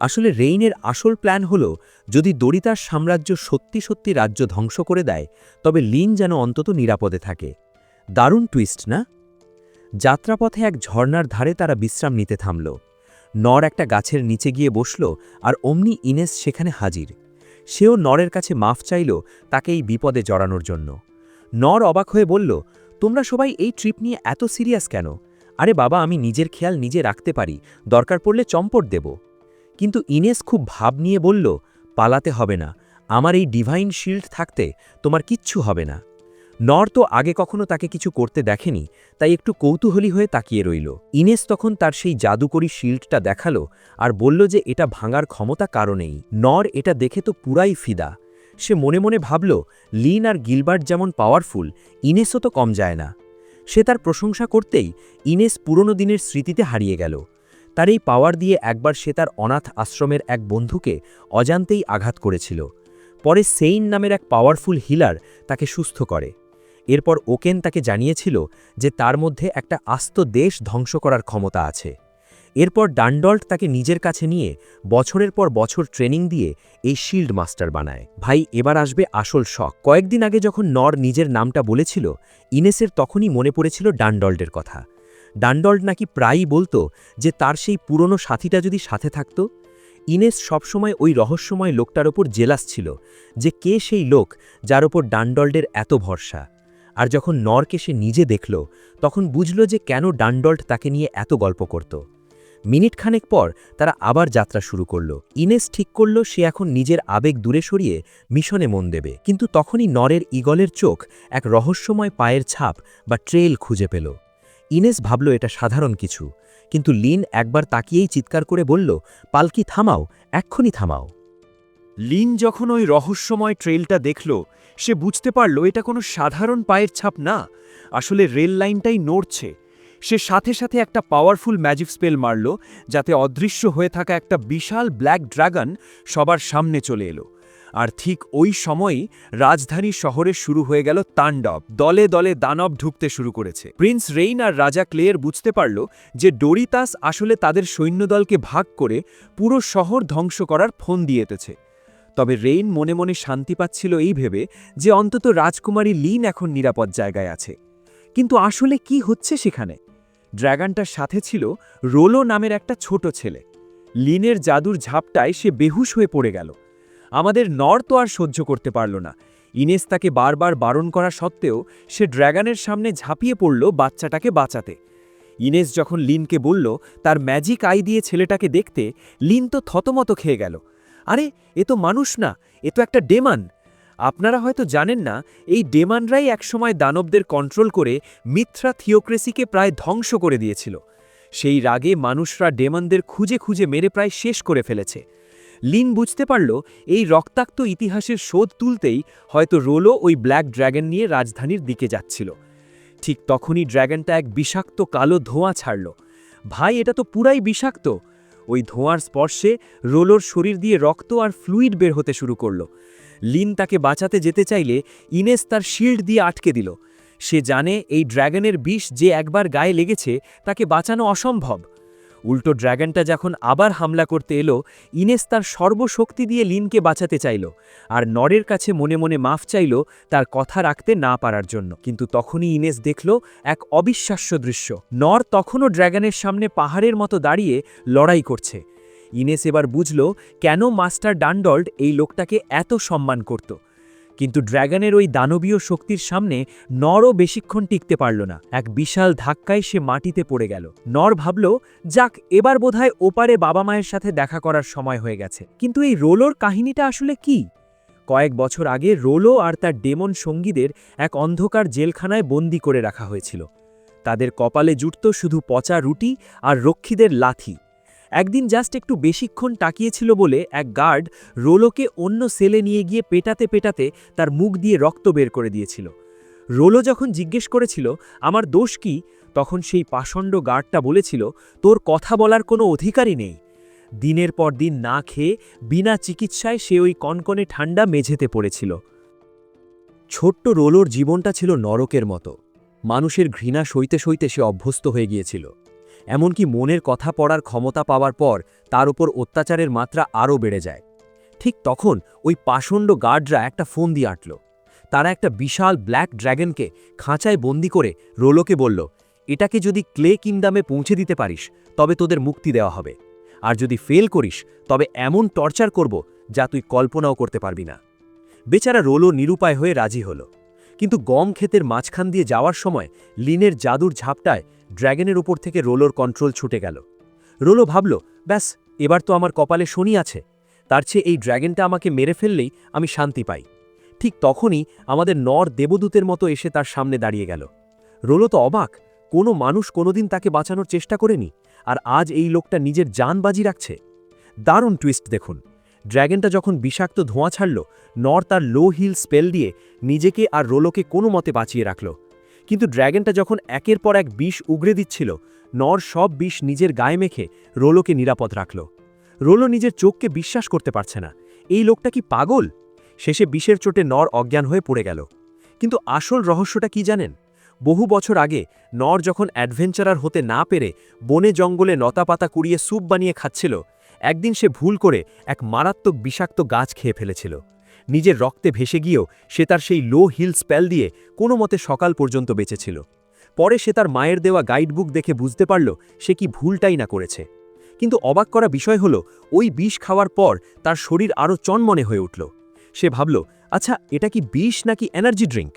আসলে রেইনের আসল প্ল্যান হল, যদি দরিতার সাম্রাজ্য সত্যি সত্যি রাজ্য ধ্বংস করে দেয়, তবে লিন যেন অন্তত নিরাপদে থাকে। দারুণ টুইস্ট না? যাত্রাপথে এক ঝর্ণার ধারে তারা বিশ্রাম নিতে থামল। নর একটা গাছের নিচে গিয়ে বসল, আর অমনি ইনেস সেখানে হাজির। সেও নরের কাছে মাফ চাইল তাকে এই বিপদে জড়ানোর জন্য। নর অবাক হয়ে বলল, তোমরা সবাই এই ট্রিপ নিয়ে এত সিরিয়াস কেন? আরে বাবা, আমি নিজের খেয়াল নিজে রাখতে পারি, দরকার পড়লে চম্পট দেব। কিন্তু ইনেস খুব ভাব নিয়ে বলল, পালাতে হবে না, আমার এই ডিভাইন শিল্ড থাকতে তোমার কিচ্ছু হবে না। নর তো আগে কখনো তাকে কিছু করতে দেখেনি, তাই একটু কৌতূহলী হয়ে তাকিয়ে রইল। ইনেস তখন তার সেই জাদুকরী শিল্ডটা দেখালো আর বলল যে এটা ভাঙার ক্ষমতা কারণেই। নর এটা দেখে তো পুরাই ফিদা। সে মনে মনে ভাবল, লিন আর গিলবার্ট যেমন পাওয়ারফুল, ইনেসও তো কম যায় না। সে তার প্রশংসা করতেই ইনেস পুরনো দিনের স্মৃতিতে হারিয়ে গেল। তার এই পাওয়ার দিয়ে একবার সে তার অনাথ আশ্রমের এক বন্ধুকে অজান্তেই আঘাত করেছিল। পরে সেইন নামের এক পাওয়ারফুল হিলার তাকে সুস্থ করে। এরপর ওকেন তাকে জানিয়েছিল যে তার মধ্যে একটা আস্ত দেশ ধ্বংস করার ক্ষমতা আছে। এরপর ডান্ডল্ট তাকে নিজের কাছে নিয়ে বছরের পর বছর ট্রেনিং দিয়ে এই শিল্ড মাস্টার বানায়। ভাই, এবার আসবে আসল শক। কয়েকদিন আগে যখন নর নিজের নামটা বলেছিল, ইনেসের তখনই মনে পড়েছিল ডান্ডল্টের কথা। ডান্ডল্ট নাকি প্রায়ই বলতো যে তার সেই পুরনো সাথীটা যদি সাথে থাকত। ইনেস সবসময় ওই রহস্যময় লোকটার ওপর জেলাস ছিল যে কে সেই লোক যার ওপর ডান্ডল্টের এত ভরসা। আর যখন নরকে সে নিজে দেখল, তখন বুঝল যে কেন ডান্ডল্ট তাকে নিয়ে এত গল্প করত। মিনিটখানেক পর তারা আবার যাত্রা শুরু করল। ইনেস ঠিক করল সে এখন নিজের আবেগ দূরে সরিয়ে মিশনে মন দেবে। কিন্তু তখনই নরের ঈগলের চোখ এক রহস্যময় পায়ের ছাপ বা ট্রেল খুঁজে পেল। ইনেস ভাবল এটা সাধারণ কিছু, কিন্তু লিন একবার তাকিয়েই চিৎকার করে বলল, পালকি থামাও, এক্ষুনি থামাও। লিন যখন ওই রহস্যময় ট্রেলটা দেখল, সে বুঝতে পারল এটা কোনো সাধারণ পায়ের ছাপ না, আসলে রেল লাইনটাই নড়ছে। সে সাথে সাথে একটা পাওয়ারফুল ম্যাজিক স্পেল মারল, যাতে অদৃশ্য হয়ে থাকা একটা বিশাল ব্ল্যাক ড্রাগন সবার সামনে চলে এলো। আর ঠিক ওই সময়ই রাজধানী শহরে শুরু হয়ে গেল তাণ্ডব। দলে দলে দানব ঢুকতে শুরু করেছে। প্রিন্স রেইন আর রাজা ক্লেয়ার বুঝতে পারল যে ডোরিতাস আসলে তাদের সৈন্যদলকে ভাগ করে পুরো শহর ধ্বংস করার ফোন দিয়েছে। তবে রেইন মনে মনে শান্তি পাচ্ছিল এই ভেবে যে অন্তত রাজকুমারী লিন এখন নিরাপদ জায়গায় আছে। কিন্তু আসলে কি হচ্ছে সেখানে? ড্র্যাগনটার সাথে ছিল রোলো নামের একটা ছোট ছেলে। লিনের জাদুর ঝাপটায় সে বেহুশ হয়ে পড়ে গেল। আমাদের নর তো আর সহ্য করতে পারল না। ইনেস তাকে বারবার বারণ করা সত্ত্বেও সে ড্র্যাগনের সামনে ঝাঁপিয়ে পড়ল বাচ্চাটাকে বাঁচাতে। ইনেস যখন লিনকে বলল তার ম্যাজিক আই দিয়ে ছেলেটাকে দেখতে, লিন তো থতমত খেয়ে গেল। আরে এ তো মানুষ না, এ তো একটা ডেমান। আপনারা হয়তো জানেন না, এই ডেমানরাই একসময় দানবদের কন্ট্রোল করে মিথ্রা থিওক্রেসিকে প্রায় ধ্বংস করে দিয়েছিল। সেই রাগে মানুষরা ডেমনদের খুঁজে খুঁজে মেরে প্রায় শেষ করে ফেলেছে। লিন বুঝতে পারল এই রক্তাক্ত ইতিহাসের শোধ তুলতেই হয়তো রোলো ওই ব্ল্যাক ড্র্যাগন নিয়ে রাজধানীর দিকে যাচ্ছিল। ঠিক তখনই ড্র্যাগনটা এক বিষাক্ত কালো ধোঁয়া ছাড়ল। ভাই, এটা তো পুরাই বিষাক্ত! ওই ধোঁয়ার স্পর্শে রোলোর শরীর দিয়ে রক্ত আর ফ্লুইড বের হতে শুরু করল। লিন তাকে বাঁচাতে যেতে চাইলে ইনেস তার শিল্ড দিয়ে আটকে দিল। সে জানে এই ড্র্যাগনের বিষ যে একবার গায়ে লেগেছে তাকে বাঁচানো অসম্ভব। উল্টো ড্র্যাগনটা যখন আবার হামলা করতে এলো, ইনেস তার সর্বশক্তি দিয়ে লিনকে বাঁচাতে চাইল আর নরের কাছে মনে মনে মাফ চাইল তার কথা রাখতে না পারার জন্য। কিন্তু তখনই ইনেস দেখল এক অবিশ্বাস্য দৃশ্য। নর তখনও ড্র্যাগনের সামনে পাহাড়ের মতো দাঁড়িয়ে লড়াই করছে। ইনেস এবার বুঝল কেন মাস্টার ডান্ডল্ট এই লোকটাকে এত সম্মান করত। কিন্তু ড্র্যাগনের ওই দানবীয় শক্তির সামনে নরও বেশিক্ষণ টিকতে পারল না। এক বিশাল ধাক্কায় সে মাটিতে পড়ে গেল। নর ভাবল, যাক, এবার বোধহয় ওপারে বাবা মায়ের সাথে দেখা করার সময় হয়ে গেছে। কিন্তু এই রোলোর কাহিনীটা আসলে কি? কয়েক বছর আগে রোলো আর তার ডেমন সঙ্গীদের এক অন্ধকার জেলখানায় বন্দি করে রাখা হয়েছিল। তাদের কপালে জুটত শুধু পচা রুটি আর রক্ষীদের লাথি। একদিন জাস্ট একটু বেশিক্ষণ তাকিয়েছিল বলে এক গার্ড রোলোকে অন্য সেলে নিয়ে গিয়ে পেটাতে পেটাতে তার মুখ দিয়ে রক্ত বের করে দিয়েছিল। রোলো যখন জিজ্ঞেস করেছিল আমার দোষ কি, তখন সেই পাষণ্ড গার্ডটা বলেছিল, তোর কথা বলার কোনো অধিকারই নেই। দিনের পর দিন না খেয়ে বিনা চিকিৎসায় সে ওই কনকনে ঠান্ডা মেঝেতে পড়েছিল। ছোট্ট রোলোর জীবনটা ছিল নরকের মতো। মানুষের ঘৃণা সইতে সইতে সে অভ্যস্ত হয়ে গিয়েছিল। এমনকি মনের কথা পড়ার ক্ষমতা পাওয়ার পর তার উপর অত্যাচারের মাত্রা আরও বেড়ে যায়। ঠিক তখন ওই পাষণ্ড গার্ডরা একটা ফোন দিয়ে আঁটল। তারা একটা বিশাল ব্ল্যাক ড্র্যাগনকে খাঁচায় বন্দি করে রোলোকে বলল, এটাকে যদি ক্লে কিংডমে পৌঁছে দিতে পারিস তবে তোদের মুক্তি দেওয়া হবে, আর যদি ফেল করিস তবে এমন টর্চার করব যা তুই কল্পনাও করতে পারবি না। বেচারা রোলো নিরুপায় হয়ে রাজি হল। কিন্তু গম ক্ষেতের মাঝখান দিয়ে যাওয়ার সময় লিনের জাদুর ঝাপটায় ড্র্যাগনের উপর থেকে রোলোর কন্ট্রোল ছুটে গেল। রোলো ভাবল, ব্যাস, এবার তো আমার কপালে শনি আছে, তার চেয়ে এই ড্র্যাগনটা আমাকে মেরে ফেললেই আমি শান্তি পাই। ঠিক তখনই আমাদের নর দেবদূতের মতো এসে তার সামনে দাঁড়িয়ে গেল। রোলো তো অবাক, কোনো মানুষ কোনোদিন তাকে বাঁচানোর চেষ্টা করেনি, আর আজ এই লোকটা নিজের জান বাজি রাখছে। দারুণ টুইস্ট দেখুন। ড্র্যাগনটা যখন বিষাক্ত ধোঁয়া ছাড়ল, নর তার লো হিল স্পেল দিয়ে নিজেকে আর রোলোকে কোনো মতে বাঁচিয়ে রাখল। কিন্তু ড্র্যাগনটা যখন একের পর এক বিষ উগড়ে দিচ্ছিল, নর সব বিষ নিজের গায়ে মেখে রোলোকে নিরাপদ রাখল। রোলো নিজের চোখকে বিশ্বাস করতে পারছে না, এই লোকটা কি পাগল? শেষে বিষের চোটে নর অজ্ঞান হয়ে পড়ে গেল। কিন্তু আসল রহস্যটা কি জানেন? বহু বছর আগে নর যখন অ্যাডভেঞ্চারার হতে না পেরে বনে জঙ্গলে লতাপাতা কুড়িয়ে স্যুপ বানিয়ে খাচ্ছিল, একদিন সে ভুল করে এক মারাত্মক বিষাক্ত গাছ খেয়ে ফেলেছিল। নিজের রক্তে ভেসে গিয়েও সে তার সেই লো হিল স্পেল দিয়ে কোনো মতে সকাল পর্যন্ত বেঁচেছিল। পরে সে তার মায়ের দেওয়া গাইডবুক দেখে বুঝতে পারল সে কি ভুলটাই না করেছে। কিন্তু অবাক করা বিষয় হলো, ওই বিষ খাওয়ার পর তার শরীর আরও চনমনে হয়ে উঠল। সে ভাবল, আচ্ছা, এটা কি বিষ নাকি এনার্জি ড্রিঙ্ক?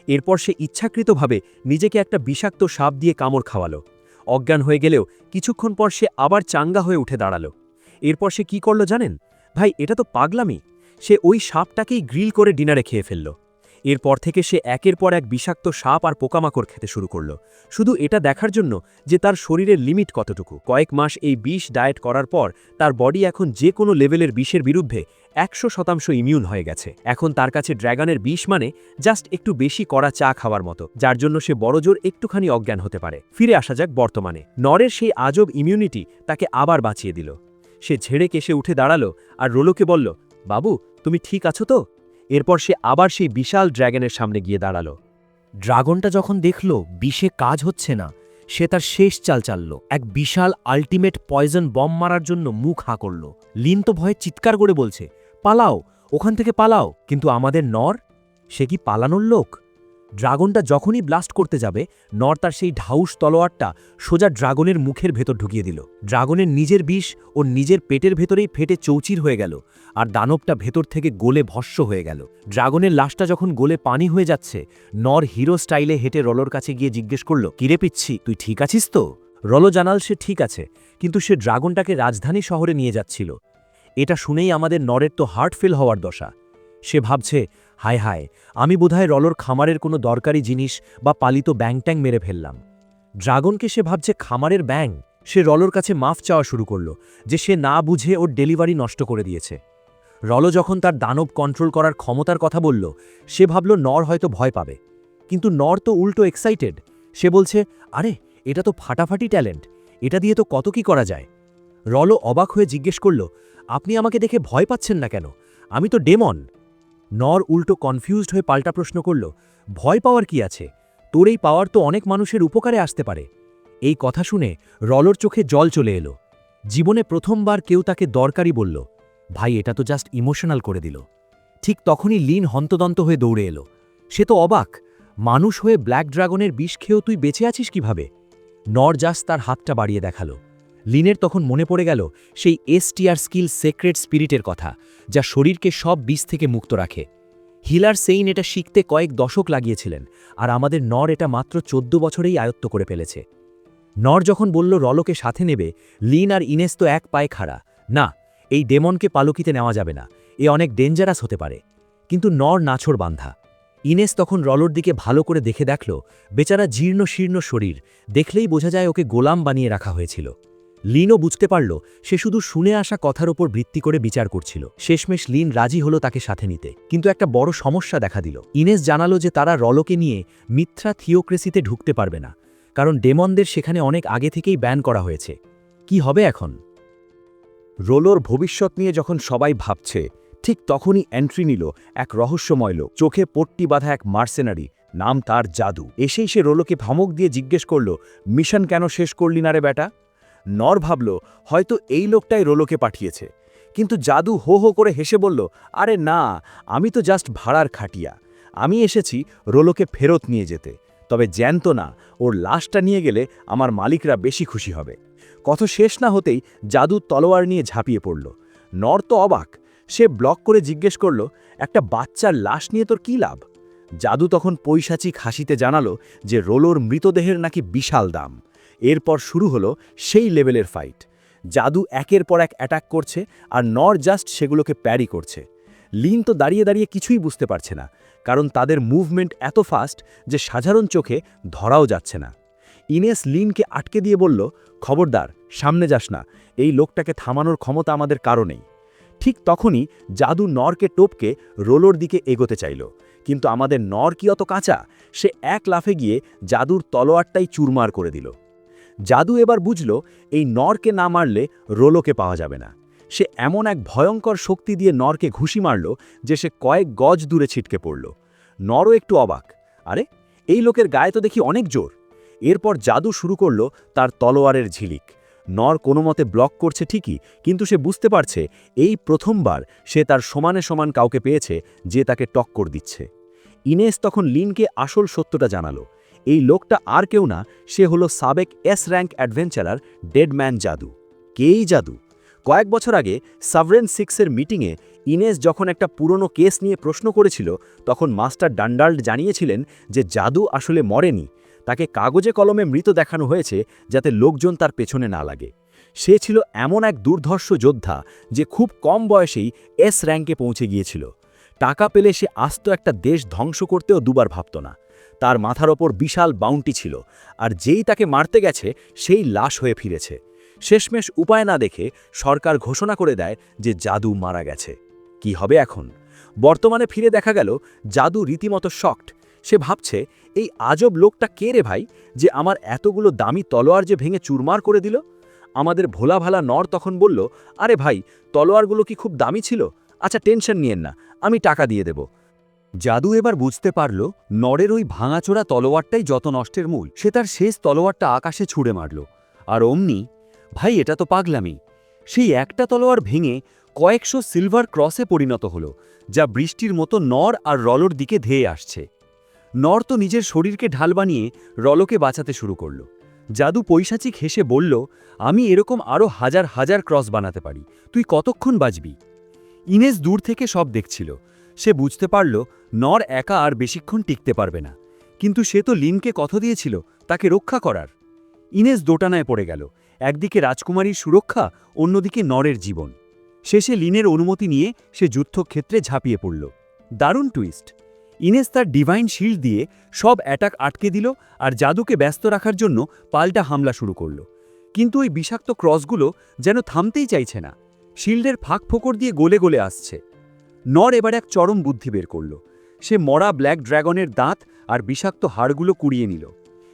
এরপর সে ইচ্ছাকৃতভাবে নিজেকে একটা বিষাক্ত সাপ দিয়ে কামড় খাওয়ালো। অজ্ঞান হয়ে গেলেও কিছুক্ষণ পর সে আবার চাঙ্গা হয়ে উঠে দাঁড়ালো। এরপর সে কি করল জানেন? ভাই, এটা তো পাগলামি। সে ওই সাপটাকেই গ্রিল করে ডিনারে খেয়ে ফেলল। এরপর থেকে সে একের পর এক বিষাক্ত সাপ আর পোকামাকড় খেতে শুরু করল, শুধু এটা দেখার জন্য যে তার শরীরের লিমিট কতটুকু। কয়েক মাস এই বিষ ডায়েট করার পর তার বডি এখন যে কোনো লেভেলের বিষের বিরুদ্ধে 100% ইমিউন হয়ে গেছে। এখন তার কাছে ড্র্যাগনের বিষ মানে জাস্ট একটু বেশি কড়া চা খাওয়ার মতো, যার জন্য সে বড়জোর একটুখানি অজ্ঞান হতে পারে। ফিরে আসা যাক বর্তমানে। নরের সেই আজব ইমিউনিটি তাকে আবার বাঁচিয়ে দিল। সে ঝেড়ে কেশে উঠে দাঁড়ালো আর রোলোকে বলল, বাবু, তুমি ঠিক আছো তো? এরপর সে আবার সেই বিশাল ড্র্যাগনের সামনে গিয়ে দাঁড়ালো। ড্রাগনটা যখন দেখল বিষে কাজ হচ্ছে না, সে তার শেষ চাল চালল। এক বিশাল আল্টিমেট পয়জন বম মারার জন্য মুখ হাঁ করল। লিন তো ভয়ে চিৎকার করে বলছে, পালাও, ওখান থেকে পালাও। কিন্তু আমাদের নর, সে কি পালানোর লোক? ড্রাগনটা যখনই ব্লাস্ট করতে যাবে, নর তার সেই ঢাউস তলোয়ারটা সোজা ড্রাগনের মুখের ভেতর ঢুকিয়ে দিল। ড্রাগনের নিজের বিষ ও নিজের পেটের ভেতরেই ফেটে চৌচির হয়ে গেল, আর দানবটা ভেতর থেকে গলে ভস্য হয়ে গেল। ড্রাগনের লাশটা যখন গলে পানি হয়ে যাচ্ছে, নর হিরো স্টাইলে হেঁটে রলোর কাছে গিয়ে জিজ্ঞেস করল, কিরে পিচ্ছি, তুই ঠিক আছিস তো? রলো জানাল সে ঠিক আছে, কিন্তু সে ড্রাগনটাকে রাজধানী শহরে নিয়ে যাচ্ছিল। এটা শুনেই আমাদের নরের তো হার্ট ফেল হওয়ার দশা। সে ভাবছে, হায় হায়, আমি বোধহয় রলোর খামারের কোনো দরকারি জিনিস বা পালিত ব্যাং ট্যাং মেরে ফেললাম। ড্রাগনকে সে ভাবছে খামারের ব্যাং। সে রলোর কাছে মাফ চাওয়া শুরু করল যে সে না বুঝে ওর ডেলিভারি নষ্ট করে দিয়েছে। রলো যখন তার দানব কন্ট্রোল করার ক্ষমতার কথা বলল, সে ভাবল নর হয়তো ভয় পাবে। কিন্তু নর তো উল্টো এক্সাইটেড। সে বলছে, আরে এটা তো ফাটাফাটি ট্যালেন্ট, এটা দিয়ে তো কত কি করা যায়। রলো অবাক হয়ে জিজ্ঞেস করল, আপনি আমাকে দেখে ভয় পাচ্ছেন না কেন? আমি তো ডেমন। নর উল্টো কনফিউজড হয়ে পাল্টা প্রশ্ন করল, ভয় পাওয়ার কি আছে? তোর এই পাওয়ার তো অনেক মানুষের উপকারে আসতে পারে। এই কথা শুনে রলোর চোখে জল চলে এলো। জীবনে প্রথমবার কেউ তাকে দরকারি বলল। ভাই, এটা তো জাস্ট ইমোশনাল করে দিল। ঠিক তখনই লিন হন্তদন্ত হয়ে দৌড়ে এলো। সে তো অবাক, মানুষ হয়ে ব্ল্যাক ড্রাগনের বিষ খেয়েও তুই বেঁচে আছিস কিভাবে? নর জাস্ট তার হাতটা বাড়িয়ে দেখালো। লিনের তখন মনে পড়ে গেল সেই এসটিআর স্কিল সেক্রেট স্পিরিটের কথা, যা শরীরকে সব বিষ থেকে মুক্ত রাখে। হিলার সেইন এটা শিখতে কয়েক দশক লাগিয়েছিলেন, আর আমাদের নর এটা মাত্র 14 বছরেই আয়ত্ত করে ফেলেছে। নর যখন বলল রলোকে সাথে নেবে, লিন আর ইনেস তো এক পায়ে খাড়া। না, এই ডেমনকে পালকিতে নেওয়া যাবে না, এ অনেক ডেঞ্জারাস হতে পারে। কিন্তু নর নাছোড় বান্ধা। ইনেস তখন রলোর দিকে ভালো করে দেখে দেখল, বেচারা জীর্ণ শীর্ণ শরীর, দেখলেই বোঝা যায় ওকে গোলাম বানিয়ে রাখা হয়েছিল। লিনও বুঝতে পারল সে শুধু শুনে আসা কথার ওপর ভিত্তি করে বিচার করছিল। শেষমেশ লিন রাজি হলো তাকে সাথে নিতে, কিন্তু একটা বড় সমস্যা দেখা দিল। ইনেস জানালো যে তারা রলোকে নিয়ে মিথ্যা থিওক্রেসিতে ঢুকতে পারবে না, কারণ ডেমনদের সেখানে অনেক আগে থেকেই ব্যান করা হয়েছে। কি হবে এখন? রোলোর ভবিষ্যৎ নিয়ে যখন সবাই ভাবছে, ঠিক তখনই এন্ট্রি নিল এক রহস্যময় লোক, চোখে পট্টি বাঁধা এক মার্সেনারি, নাম তার জাদু। এসেই সে রোলোকে ধমক দিয়ে জিজ্ঞেস করল, মিশন কেন শেষ করলি না রে বেটা? নর ভাবল হয়তো এই লোকটাই রোলোকে পাঠিয়েছে, কিন্তু জাদু হো হো করে হেসে বলল, আরে না, আমি তো জাস্ট ভাড়ার খাটিয়া। আমি এসেছি রোলোকে ফেরত নিয়ে যেতে, তবে জ্যান্ত না, ওর লাশটা নিয়ে গেলে আমার মালিকরা বেশি খুশি হবে। কথা শেষ না হতেই জাদু তলোয়ার নিয়ে ঝাঁপিয়ে পড়ল। নর তো অবাক, সে ব্লক করে জিজ্ঞেস করল, একটা বাচ্চার লাশ নিয়ে তোর কী লাভ? জাদু তখন পৈশাচিক হাসিতে জানালো যে রোলোর মৃতদেহের নাকি বিশাল দাম। এরপর শুরু হলো সেই লেভেলের ফাইট। জাদু একের পর এক অ্যাটাক করছে, আর নর জাস্ট সেগুলোকে প্যারি করছে। লিন তো দাঁড়িয়ে দাঁড়িয়ে কিছুই বুঝতে পারছে না, কারণ তাদের মুভমেন্ট এত ফাস্ট যে সাধারণ চোখে ধরাও যাচ্ছে না। ইনেস লিনকে আটকে দিয়ে বলল, খবরদার, সামনে যাস না, এই লোকটাকে থামানোর ক্ষমতা আমাদের কারণেই। ঠিক তখনই জাদু নরকে টপকে রোলোর দিকে এগোতে চাইল, কিন্তু আমাদের নর কি অত কাঁচা? সে এক লাফে গিয়ে জাদুর তলোয়ারটাই চুরমার করে দিল। জাদু এবার বুঝল এই নরকে না মারলে রোলোকে পাওয়া যাবে না। সে এমন এক ভয়ঙ্কর শক্তি দিয়ে নরকে ঘুষি মারল যে সে কয়েক গজ দূরে ছিটকে পড়ল। নরও একটু অবাক, আরে এই লোকের গায়ে তো দেখি অনেক জোর। এরপর জাদু শুরু করল তার তলোয়ারের ঝিলিক। নর কোনো মতে ব্লক করছে ঠিকই, কিন্তু সে বুঝতে পারছে এই প্রথমবার সে তার সমানে সমান কাউকে পেয়েছে যে তাকে টক্কর দিচ্ছে। ইনেস তখন লিনকে আসল সত্যটা জানালো, এই লোকটা আর কেউ না, সে হলো সাবেক এস র্যাঙ্ক অ্যাডভেঞ্চারার ডেডম্যান জাদু। কেই জাদু? কয়েক বছর আগে সাভরেন 6-এর মিটিংয়ে ইনেস যখন একটা পুরনো কেস নিয়ে প্রশ্ন করেছিল, তখন মাস্টার ডান্ডাল্ড জানিয়েছিলেন যে জাদু আসলে মরেনি, তাকে কাগজে কলমে মৃত দেখানো হয়েছে যাতে লোকজন তার পেছনে না লাগে। সে ছিল এমন এক দুর্ধর্ষ যোদ্ধা যে খুব কম বয়সেই এস র্যাঙ্কে পৌঁছে গিয়েছিল। টাকা পেলে সে আস্ত একটা দেশ ধ্বংস করতেও দুবার ভাবত না। তার মাথার ওপর বিশাল বাউন্টি ছিল, আর যেই তাকে মারতে গেছে সেই লাশ হয়ে ফিরেছে। শেষমেশ উপায় না দেখে সরকার ঘোষণা করে দেয় যে জাদু মারা গেছে। কি হবে এখন? বর্তমানে ফিরে দেখা গেল জাদু রীতিমতো শকড। সে ভাবছে, এই আজব লোকটা কে রে ভাই, যে আমার এতগুলো দামি তলোয়ার যে ভেঙে চুরমার করে দিল? আমাদের ভোলা ভালা নর তখন বলল, আরে ভাই, তলোয়ারগুলো কি খুব দামি ছিল? আচ্ছা টেনশন নিয়েন না, আমি টাকা দিয়ে দেব। জাদু এবার বুঝতে পারল নরের ওই ভাঙাচোরা তলোয়ারটাই যত নষ্টের মূল। সে তার শেষ তলোয়ারটা আকাশে ছুঁড়ে মারল। আর অমনি, ভাই এটা তো পাগলামি, সেই একটা তলোয়ার ভেঙে কয়েকশো সিলভার ক্রসে পরিণত হলো, যা বৃষ্টির মতো নর আর রলোর দিকে ধেয়ে আসছে। নর তো নিজের শরীরকে ঢাল বানিয়ে রলোকে বাঁচাতে শুরু করল। জাদু পৈশাচিক হেসে বলল, আমি এরকম আরও হাজার হাজার ক্রস বানাতে পারি, তুই কতক্ষণ বাঁচবি? ইনেস দূর থেকে সব দেখছিল। সে বুঝতে পারল নর একা আর বেশিক্ষণ টিকতে পারবে না, কিন্তু সে তো লিনকে কথা দিয়েছিল তাকে রক্ষা করার। ইনেস দোটানায় পড়ে গেল, একদিকে রাজকুমারীর সুরক্ষা, অন্যদিকে নরের জীবন। শেষে লিনের অনুমতি নিয়ে সে যুদ্ধক্ষেত্রে ঝাঁপিয়ে পড়ল। দারুণ টুইস্ট! ইনেস তার ডিভাইন শিল্ড দিয়ে সব অ্যাটাক আটকে দিল আর জাদুকে ব্যস্ত রাখার জন্য পাল্টা হামলা শুরু করল। কিন্তু ওই বিষাক্ত ক্রসগুলো যেন থামতেই চাইছে না, শিল্ডের ফাঁক ফোকর দিয়ে গলে গলে আসছে। নর এবার এক চরম বুদ্ধি বের করল। সে মরা ব্ল্যাক ড্র্যাগনের দাঁত আর বিষাক্ত হাড়গুলো কুড়িয়ে নিল।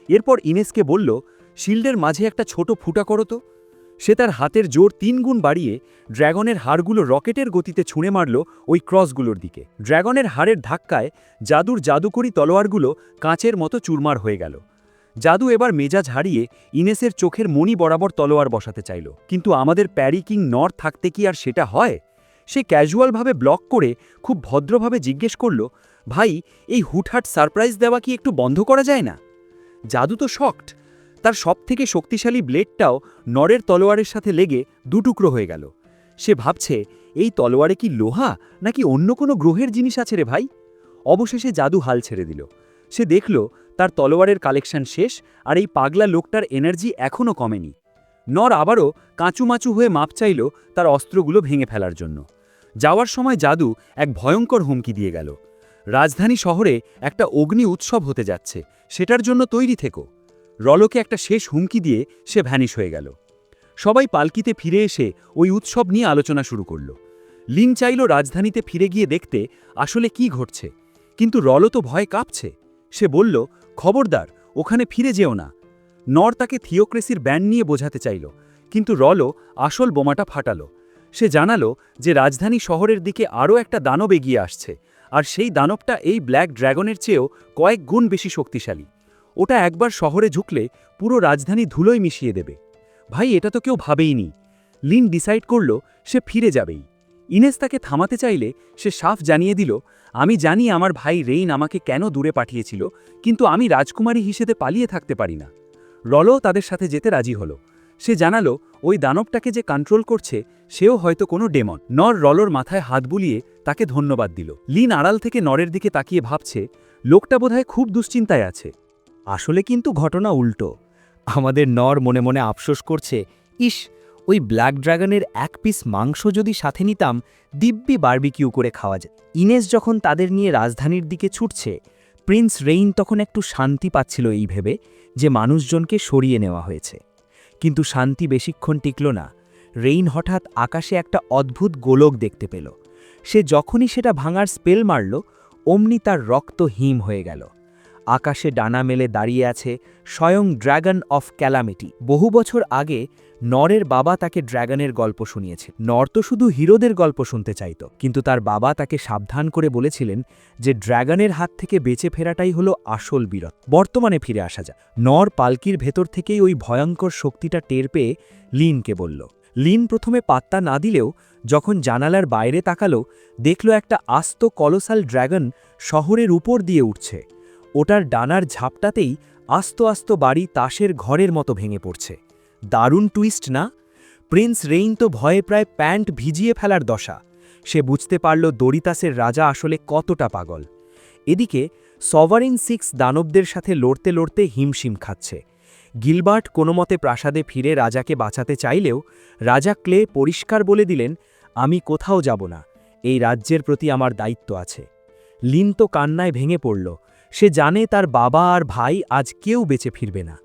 এরপর ইনেসকে বলল, শিল্ডের মাঝে একটা ছোট ফুটা করো তো। সে তার হাতের জোর 3 গুণ বাড়িয়ে ড্র্যাগনের হাড়গুলো রকেটের গতিতে ছুঁড়ে মারল ওই ক্রসগুলোর দিকে। ড্র্যাগনের হাড়ের ধাক্কায় জাদুর জাদুকরি তলোয়ারগুলো কাঁচের মতো চুরমার হয়ে গেল। জাদু এবার মেজাজ হারিয়ে ইনেসের চোখের মণি বরাবর তলোয়ার বসাতে চাইল, কিন্তু আমাদের প্যারি কিং নর থাকতে কি আর সেটা হয়? সে ক্যাজুয়ালভাবে ব্লক করে খুব ভদ্রভাবে জিজ্ঞেস করল, ভাই, এই হুটহাট সারপ্রাইজ দেওয়া কি একটু বন্ধ করা যায় না? জাদু তো শকড। তার সবথেকে শক্তিশালী ব্লেডটাও নরের তলোয়ারের সাথে লেগে দুটুকরো হয়ে গেল। সে ভাবছে, এই তলোয়ারে কি লোহা নাকি অন্য কোনো গ্রহের জিনিস আছে রে ভাই? অবশেষে জাদু হাল ছেড়ে দিল। সে দেখল তার তলোয়ারের কালেকশন শেষ, আর এই পাগলা লোকটার এনার্জি এখনও কমেনি। নর আবারও কাঁচুমাচু হয়ে মাপ চাইল তার অস্ত্রগুলো ভেঙে ফেলার জন্য। যাওয়ার সময় জাদু এক ভয়ঙ্কর হুমকি দিয়ে গেল, রাজধানী শহরে একটা অগ্নি উৎসব হতে যাচ্ছে, সেটার জন্য তৈরি থেকো। রলোকে একটা শেষ হুমকি দিয়ে সে ভ্যানিশ হয়ে গেল। সবাই পালকিতে ফিরে এসে ওই উৎসব নিয়ে আলোচনা শুরু করল। লিন চাইল রাজধানীতে ফিরে গিয়ে দেখতে আসলে কি ঘটছে, কিন্তু রলো তো ভয়ে কাঁপছে। সে বলল, খবরদার, ওখানে ফিরে যেও না। নর তাকে থিওক্রেসির ব্যান্ড নিয়ে বোঝাতে চাইল, কিন্তু রলো আসল বোমাটা ফাটালো। সে জানালো যে রাজধানী শহরের দিকে আরও একটা দানব এগিয়ে আসছে, আর সেই দানবটা এই ব্ল্যাক ড্র্যাগনের চেয়েও কয়েক গুণ বেশি শক্তিশালী। ওটা একবার শহরে ঝুঁকলে পুরো রাজধানী ধুলোয় মিশিয়ে দেবে। ভাই, এটা তো কেউ ভাবেইনি। লিন ডিসাইড করল সে ফিরে যাবেই। ইনেস তাকে থামাতে চাইলে সে সাফ জানিয়ে দিল, আমি জানি আমার ভাই রেইন আমাকে কেন দূরে পাঠিয়েছিল, কিন্তু আমি রাজকুমারী হিসেবে পালিয়ে থাকতে পারি না। রলো তাদের সাথে যেতে রাজি হলো। সে জানালো ওই দানবটাকে যে কন্ট্রোল করছে সেও হয়তো কোনো ডেমন। নর রলোর মাথায় হাত বুলিয়ে তাকে ধন্যবাদ দিল। লিন আড়াল থেকে নরের দিকে তাকিয়ে ভাবছে, লোকটা বোধহয় খুব দুশ্চিন্তায় আছে। আসলে কিন্তু ঘটনা উল্টো। আমাদের নর মনে মনে আফসোস করছে, ইস, ওই ব্ল্যাক ড্রাগনের এক পিস মাংস যদি সাথে নিতাম, দিব্যি বারবিকিউ করে খাওয়া যায়। ইনেস যখন তাদের নিয়ে রাজধানীর দিকে ছুটছে, প্রিন্স রেইন তখন একটু শান্তি পাচ্ছিল এই ভেবে যে মানুষজনকে সরিয়ে নেওয়া হয়েছে। কিন্তু শান্তি বেশিক্ষণ টিকল না। রেইন হঠাৎ আকাশে একটা অদ্ভুত গোলক দেখতে পেল। সে যখনই সেটা ভাঙার স্পেল মারল, অমনি তার রক্ত হিম হয়ে গেল। আকাশে ডানা মেলে দাঁড়িয়ে আছে স্বয়ং ড্র্যাগন অফ ক্যালামিটি। বহু বছর আগে নরের বাবা তাকে ড্র্যাগনের গল্প শুনিয়েছে। নর তো শুধু হিরোদের গল্প শুনতে চাইত, কিন্তু তার বাবা তাকে সাবধান করে বলেছিলেন যে ড্র্যাগনের হাত থেকে বেঁচে ফেরাটাই হলো আসল বীরত্ব। বর্তমানে ফিরে আসা যায়। নর পালকির ভেতর থেকেই ওই ভয়ঙ্কর শক্তিটা টের পেয়ে লিনকে বলল। লিন প্রথমে পাত্তা না দিলেও যখন জানালার বাইরে তাকালো, দেখল একটা আস্ত কলোসাল ড্র্যাগন শহরের উপর দিয়ে উঠছে। ওটার ডানার ঝাপটাতেই আস্ত আস্ত বাড়ি তাসের ঘরের মতো ভেঙে পড়ছে। দারুণ টুইস্ট না? প্রিন্স রেইন তো ভয়ে প্রায় প্যান্ট ভিজিয়ে ফেলার দশা। সে বুঝতে পারল দরিতাসের রাজা আসলে কতটা পাগল। এদিকে সভারিন 6 দানবদের সাথে লড়তে লড়তে হিমশিম খাচ্ছে। গিলবার্ট কোনোমতে প্রাসাদে ফিরে রাজাকে বাঁচাতে চাইলেও রাজা ক্লে পরিষ্কার বলে দিলেন, আমি কোথাও যাব না, এই রাজ্যের প্রতি আমার দায়িত্ব আছে। লিন তো কান্নায় ভেঙে পড়ল। সে জানে তার বাবা আর ভাই আজ কেউ বেঁচে ফিরবে না।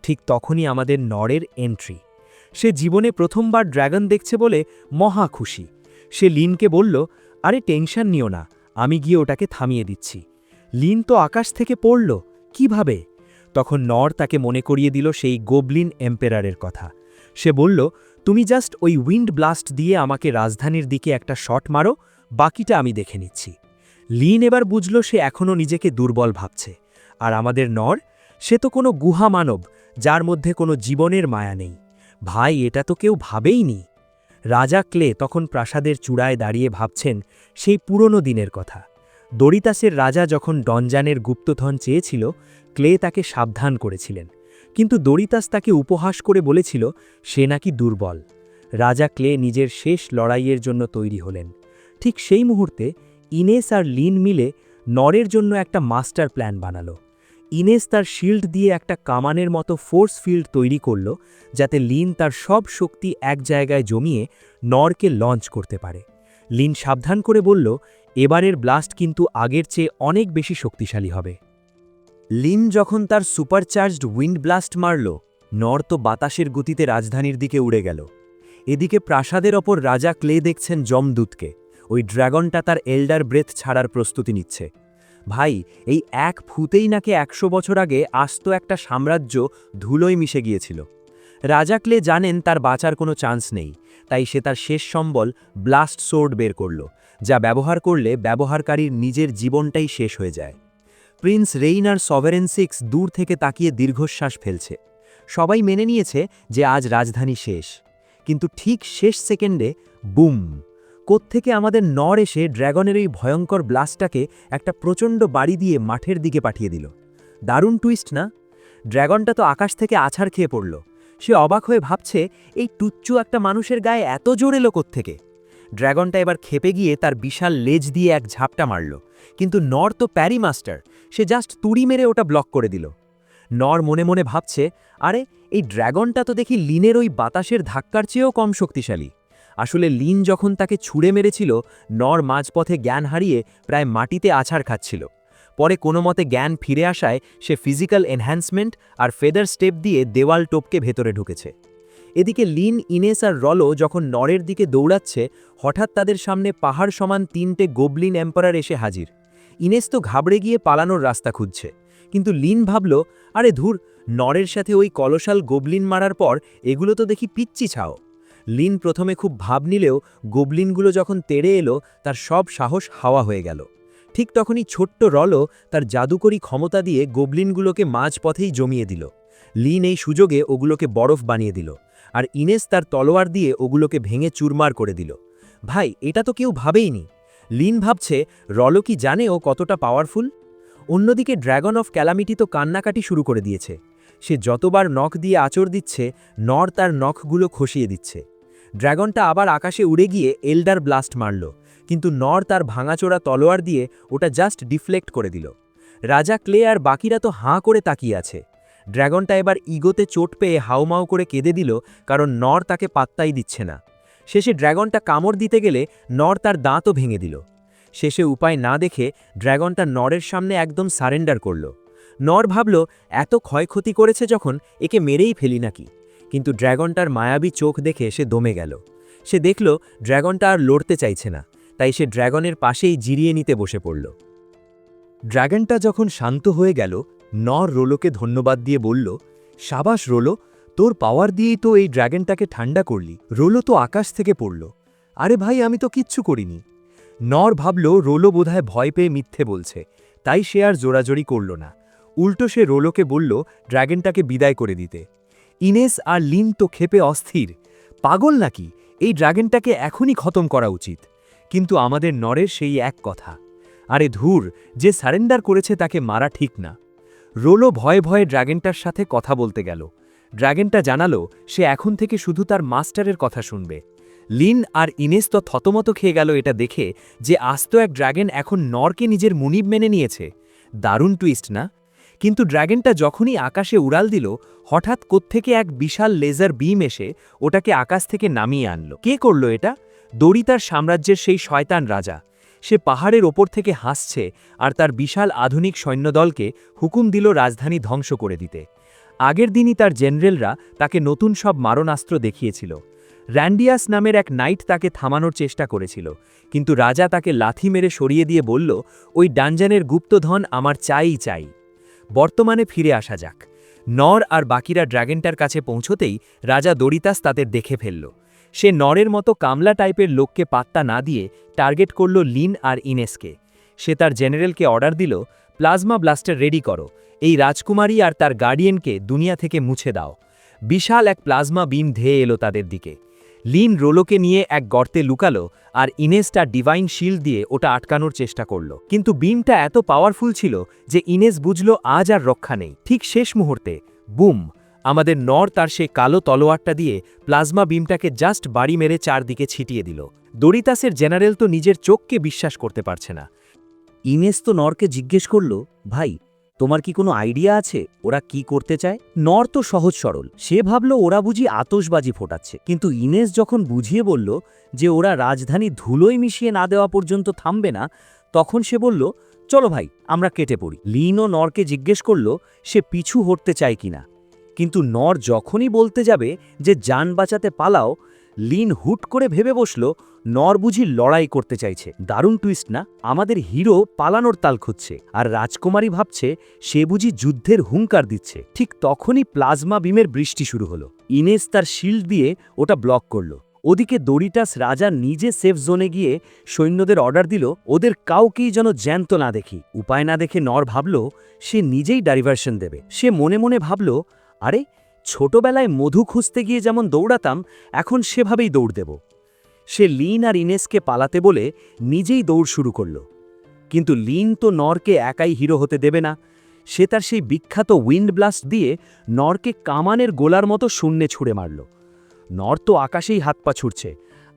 ঠিক তখনই আমাদের নরের এন্ট্রি। সে জীবনে প্রথমবার ড্র্যাগন দেখছে বলে মহা খুশি। সে লিনকে বলল, আরে টেনশন নিও না, আমি গিয়ে ওটাকে থামিয়ে দিচ্ছি। লিন তো আকাশ থেকে পড়ল, কিভাবে? তখন নর তাকে মনে করিয়ে দিল সেই গোবলিন এম্পেরারের কথা। সে বলল, তুমি জাস্ট ওই উইন্ড ব্লাস্ট দিয়ে আমাকে রাজধানীর দিকে একটা শট মারো, বাকিটা আমি দেখে নিচ্ছি। লিন এবার বুঝল সে এখনও নিজেকে দুর্বল ভাবছে। আর আমাদের নর, সে তো কোনো গুহা মানব, যার মধ্যে কোনো জীবনের মায়া নেই। ভাই, এটা তো কেউ ভাবেইনি। রাজা ক্লে তখন প্রাসাদের চূড়ায় দাঁড়িয়ে ভাবছেন সেই পুরনো দিনের কথা। দরিতাসের রাজা যখন ডনজানের গুপ্তধন চেয়েছিল, ক্লে তাকে সাবধান করেছিলেন। কিন্তু দরিতাস তাকে উপহাস করে বলেছিল সে নাকি দুর্বল। রাজা ক্লে নিজের শেষ লড়াইয়ের জন্য তৈরি হলেন। ঠিক সেই মুহূর্তে ইনেস আর লিন মিলে নরের জন্য একটা মাস্টার প্ল্যান বানালো। ইনেস তার শিল্ড দিয়ে একটা কামানের মতো ফোর্স ফিল্ড তৈরি করল, যাতে লিন তার সব শক্তি এক জায়গায় জমিয়ে নরকে লঞ্চ করতে পারে। লিন সাবধান করে বলল, এবারের ব্লাস্ট কিন্তু আগের চেয়ে অনেক বেশি শক্তিশালী হবে। লিন যখন তার সুপারচার্জড উইন্ড ব্লাস্ট মারল, নর তো বাতাসের গতিতে রাজধানীর দিকে উড়ে গেল। এদিকে প্রাসাদের ওপর রাজা ক্লে দেখছেন যমদূতকে। ওই ড্রাগনটা তার এল্ডার ব্রেথ ছাড়ার প্রস্তুতি নিচ্ছে। ভাই, এই এক ফুতেই নাকি 100 বছর আগে আস্ত একটা সাম্রাজ্য ধুলোয় মিশে গিয়েছিল। রাজা ক্লে জানেন তার বাঁচার কোনো চান্স নেই, তাই সে তার শেষ সম্বল ব্লাস্ট সোর্ড বের করল, যা ব্যবহার করলে ব্যবহারকারীর নিজের জীবনটাই শেষ হয়ে যায়। প্রিন্স রেইন আর সভারেন 6 দূর থেকে তাকিয়ে দীর্ঘশ্বাস ফেলছে। সবাই মেনে নিয়েছে যে আজ রাজধানী শেষ। কিন্তু ঠিক শেষ সেকেন্ডে বুম! কোত্থেকে আমাদের নর এসে ড্র্যাগনের এই ভয়ঙ্কর ব্লাস্টটাকে একটা প্রচণ্ড বাড়ি দিয়ে মাঠের দিকে পাঠিয়ে দিল। দারুণ টুইস্ট না? ড্র্যাগনটা তো আকাশ থেকে আছাড় খেয়ে পড়ল। সে অবাক হয়ে ভাবছে, এই টুচ্চু একটা মানুষের গায়ে এত জোর এলো কোত্থেকে? ড্র্যাগনটা এবার খেপে গিয়ে তার বিশাল লেজ দিয়ে এক ঝাপটা মারল। কিন্তু নর তো প্যারি মাস্টার, সে জাস্ট তুড়ি মেরে ওটা ব্লক করে দিল। নর মনে মনে ভাবছে, আরে এই ড্র্যাগনটা তো দেখি লিনের ওই বাতাসের ধাক্কার চেয়েও কম শক্তিশালী। আসলে লিন যখন তাকে ছুঁড়ে মেরেছিল, নর মাঝপথে জ্ঞান হারিয়ে প্রায় মাটিতে আছাড় খাচ্ছিল। পরে কোনো মতে জ্ঞান ফিরে আসায় সে ফিজিক্যাল এনহ্যান্সমেন্ট আর ফেদার স্টেপ দিয়ে দেওয়াল টপকে ভেতরে ঢুকেছে। এদিকে লিন, ইনেস আর রলো যখন নরের দিকে দৌড়াচ্ছে, হঠাৎ তাদের সামনে পাহাড় সমান 3টে গোবলিন এম্পারার এসে হাজির। ইনেস তো ঘাবড়ে গিয়ে পালানোর রাস্তা খুঁজছে, কিন্তু লিন ভাবল, আরে ধুর, নরের সাথে ওই কলসাল গোবলিন মারার পর এগুলো তো দেখি পিচ্চি ছাও। লিন প্রথমে খুব ভাব নিলেও গোবলিনগুলো যখন তেড়ে এলো, তার সব সাহস হাওয়া হয়ে গেল। ঠিক তখনই ছোট্ট রলো তার জাদুকরী ক্ষমতা দিয়ে গোবলিনগুলোকে মাঝপথেই জমিয়ে দিল। লিন এই সুযোগে ওগুলোকে বরফ বানিয়ে দিল, আর ইনেস তার তলোয়ার দিয়ে ওগুলোকে ভেঙে চুরমার করে দিল। ভাই, এটা তো কেউ ভাবেইনি। লিন ভাবছে, রলো কি জানে ও কতটা পাওয়ারফুল? অন্যদিকে ড্র্যাগন অফ ক্যালামিটি তো কান্নাকাটি শুরু করে দিয়েছে। সে যতবার নখ দিয়ে আঁচড় দিচ্ছে, নর তার নখগুলো খসিয়ে দিচ্ছে। ড্র্যাগনটা আবার আকাশে উড়ে গিয়ে এল্ডার ব্লাস্ট মারল, কিন্তু নর তার ভাঙাচোরা তলোয়ার দিয়ে ওটা জাস্ট ডিফ্লেক্ট করে দিল। রাজা ক্লে আর বাকিরা তো হাঁ করে তাকিয়ে আছে। ড্র্যাগনটা এবার ইগোতে চোট পেয়ে হাউমাউ করে কেঁদে দিল, কারণ নর তাকে পাত্তাই দিচ্ছে না। শেষে ড্র্যাগনটা কামড় দিতে গেলে নর তার দাঁতও ভেঙে দিল। শেষে উপায় না দেখে ড্র্যাগনটা নরের সামনে একদম সারেন্ডার করল। নর ভাবল, এত ক্ষয়ক্ষতি করেছে যখন, একে মেরেই ফেলি নাকি। কিন্তু ড্র্যাগনটার মায়াবী চোখ দেখে সে দমে গেল। সে দেখল ড্র্যাগনটা আর লড়তে চাইছে না, তাই সে ড্র্যাগনের পাশেই জিরিয়ে নিতে বসে পড়ল। ড্র্যাগনটা যখন শান্ত হয়ে গেল, নর রোলোকে ধন্যবাদ দিয়ে বলল, সাবাস রোলো, তোর পাওয়ার দিয়েই তো এই ড্র্যাগনটাকে ঠান্ডা করলি। রোলো তো আকাশ থেকে পড়ল। আরে ভাই, আমি তো কিচ্ছু করিনি। নর ভাবল রোলো বোধহয় ভয় পেয়ে মিথ্যে বলছে, তাই সে আর জোরাজোরি করল না। উল্টো সে রোলোকে বলল ড্র্যাগনটাকে বিদায় করে দিতে। ইনেস আর লিন তো ক্ষেপে অস্থির। পাগল নাকি? এই ড্র্যাগনটাকে এখনই খতম করা উচিত। কিন্তু আমাদের নরের সেই এক কথা, আরে ধুর, যে সারেন্ডার করেছে তাকে মারা ঠিক না। রোলো ভয়ে ভয়ে ড্র্যাগনটার সাথে কথা বলতে গেল। ড্র্যাগনটা জানালো সে এখন থেকে শুধু তার মাস্টারের কথা শুনবে। লিন আর ইনেস তো থতমত খেয়ে গেল এটা দেখে, যে আস্ত এক ড্র্যাগন এখন নরকে নিজের মুনিব মেনে নিয়েছে। দারুণ টুইস্ট না? কিন্তু ড্র্যাগনটা যখনই আকাশে উড়াল দিল, হঠাৎ কোত্থেকে এক বিশাল লেজার বিম এসে ওটাকে আকাশ থেকে নামিয়ে আনল। কে করল এটা? দরিতার সাম্রাজ্যের সেই শয়তান রাজা। সে পাহাড়ের ওপর থেকে হাসছে আর তার বিশাল আধুনিক সৈন্যদলকে হুকুম দিল রাজধানী ধ্বংস করে দিতে। আগের দিনই তার জেনারেলরা তাকে নতুন সব মারণাস্ত্র দেখিয়েছিল। র্যান্ডিয়াস নামের এক নাইট তাকে থামানোর চেষ্টা করেছিল, কিন্তু রাজা তাকে লাথি মেরে সরিয়ে দিয়ে বলল, ওই ডানজানের গুপ্তধন আমার চাই চাই। বর্তমানে ফিরে আসা যাক। নর আর বাকিরা ড্র্যাগনটার কাছে পৌঁছতেই রাজা দরিতাস তাদের দেখে ফেলল। সে নরের মতো কামলা টাইপের লোককে পাত্তা না দিয়ে টার্গেট করল লিন আর ইনেসকে। সে তার জেনারেলকে অর্ডার দিল, প্লাজমা ব্লাস্টার রেডি করো, এই রাজকুমারী আর তার গার্ডিয়ানকে দুনিয়া থেকে মুছে দাও। বিশাল এক প্লাজমা বিম ধেয়ে এলো তাদের দিকে। লিন রোলোকে নিয়ে এক গর্তে লুকালো আর ইনেস তার ডিভাইন শিল্ড দিয়ে ওটা আটকানোর চেষ্টা করল। কিন্তু বিমটা এত পাওয়ারফুল ছিল যে ইনেস বুঝল আজ আর রক্ষা নেই। ঠিক শেষ মুহূর্তে বুম, আমাদের নর তার সেই কালো তলোয়ারটা দিয়ে প্লাজমা বিমটাকে জাস্ট বাড়ি মেরে চারদিকে ছিটিয়ে দিল। দরিতাসের জেনারেল তো নিজের চোখকে বিশ্বাস করতে পারছে না। ইনেস তো নরকে জিজ্ঞেস করল, ভাই তোমার কি কোনো আইডিয়া আছে ওরা কি করতে চায়? নর তো সহজ সরল, সে ভাবল ওরা বুঝি আতশবাজি ফোটাচ্ছে। কিন্তু ইনেস যখন বুঝিয়ে বলল যে ওরা রাজধানী ধুলোয় মিশিয়ে না দেওয়া পর্যন্ত থামবে না, তখন সে বলল, চলো ভাই আমরা কেটে পড়ি। লিনও নরকে জিজ্ঞেস করল সে পিছু হটতে চায় কিনা। কিন্তু নর যখনই বলতে যাবে যে যান বাঁচাতে পালাও, লিন হুট করে ভেবে বসল নর বুঝি লড়াই করতে চাইছে। দারুণ টুইস্ট না? আমাদের হিরো পালানোর তাল খুঁজছে আর রাজকুমারী ভাবছে সে বুঝি যুদ্ধের হুঙ্কার দিচ্ছে। ঠিক তখনই প্লাজমা বিমের বৃষ্টি শুরু হলো। ইনেস তার শিল্ড দিয়ে ওটা ব্লক করল। ওদিকে দরিটাস রাজা নিজে সেফ জোনে গিয়ে সৈন্যদের অর্ডার দিল ওদের কাউকেই যেন জ্যান্ত না দেখি। উপায় না দেখে নর ভাবল সে নিজেই ডাইভার্সন দেবে। সে মনে মনে ভাবল, আরে ছোটবেলায় মধু খুঁজতে গিয়ে যেমন দৌড়াতাম এখন সেভাবেই দৌড় দেব। সে লিন আর ইনেসকে পালাতে বলে নিজেই দৌড় শুরু করল। কিন্তু লিন তো নরকে একাই হিরো হতে দেবে না। সে তার সেই বিখ্যাত উইন্ড ব্লাস্ট দিয়ে নরকে কামানের গোলার মতো শূন্যে ছুঁড়ে মারল। নর তো আকাশেই হাত পা ছুটছে,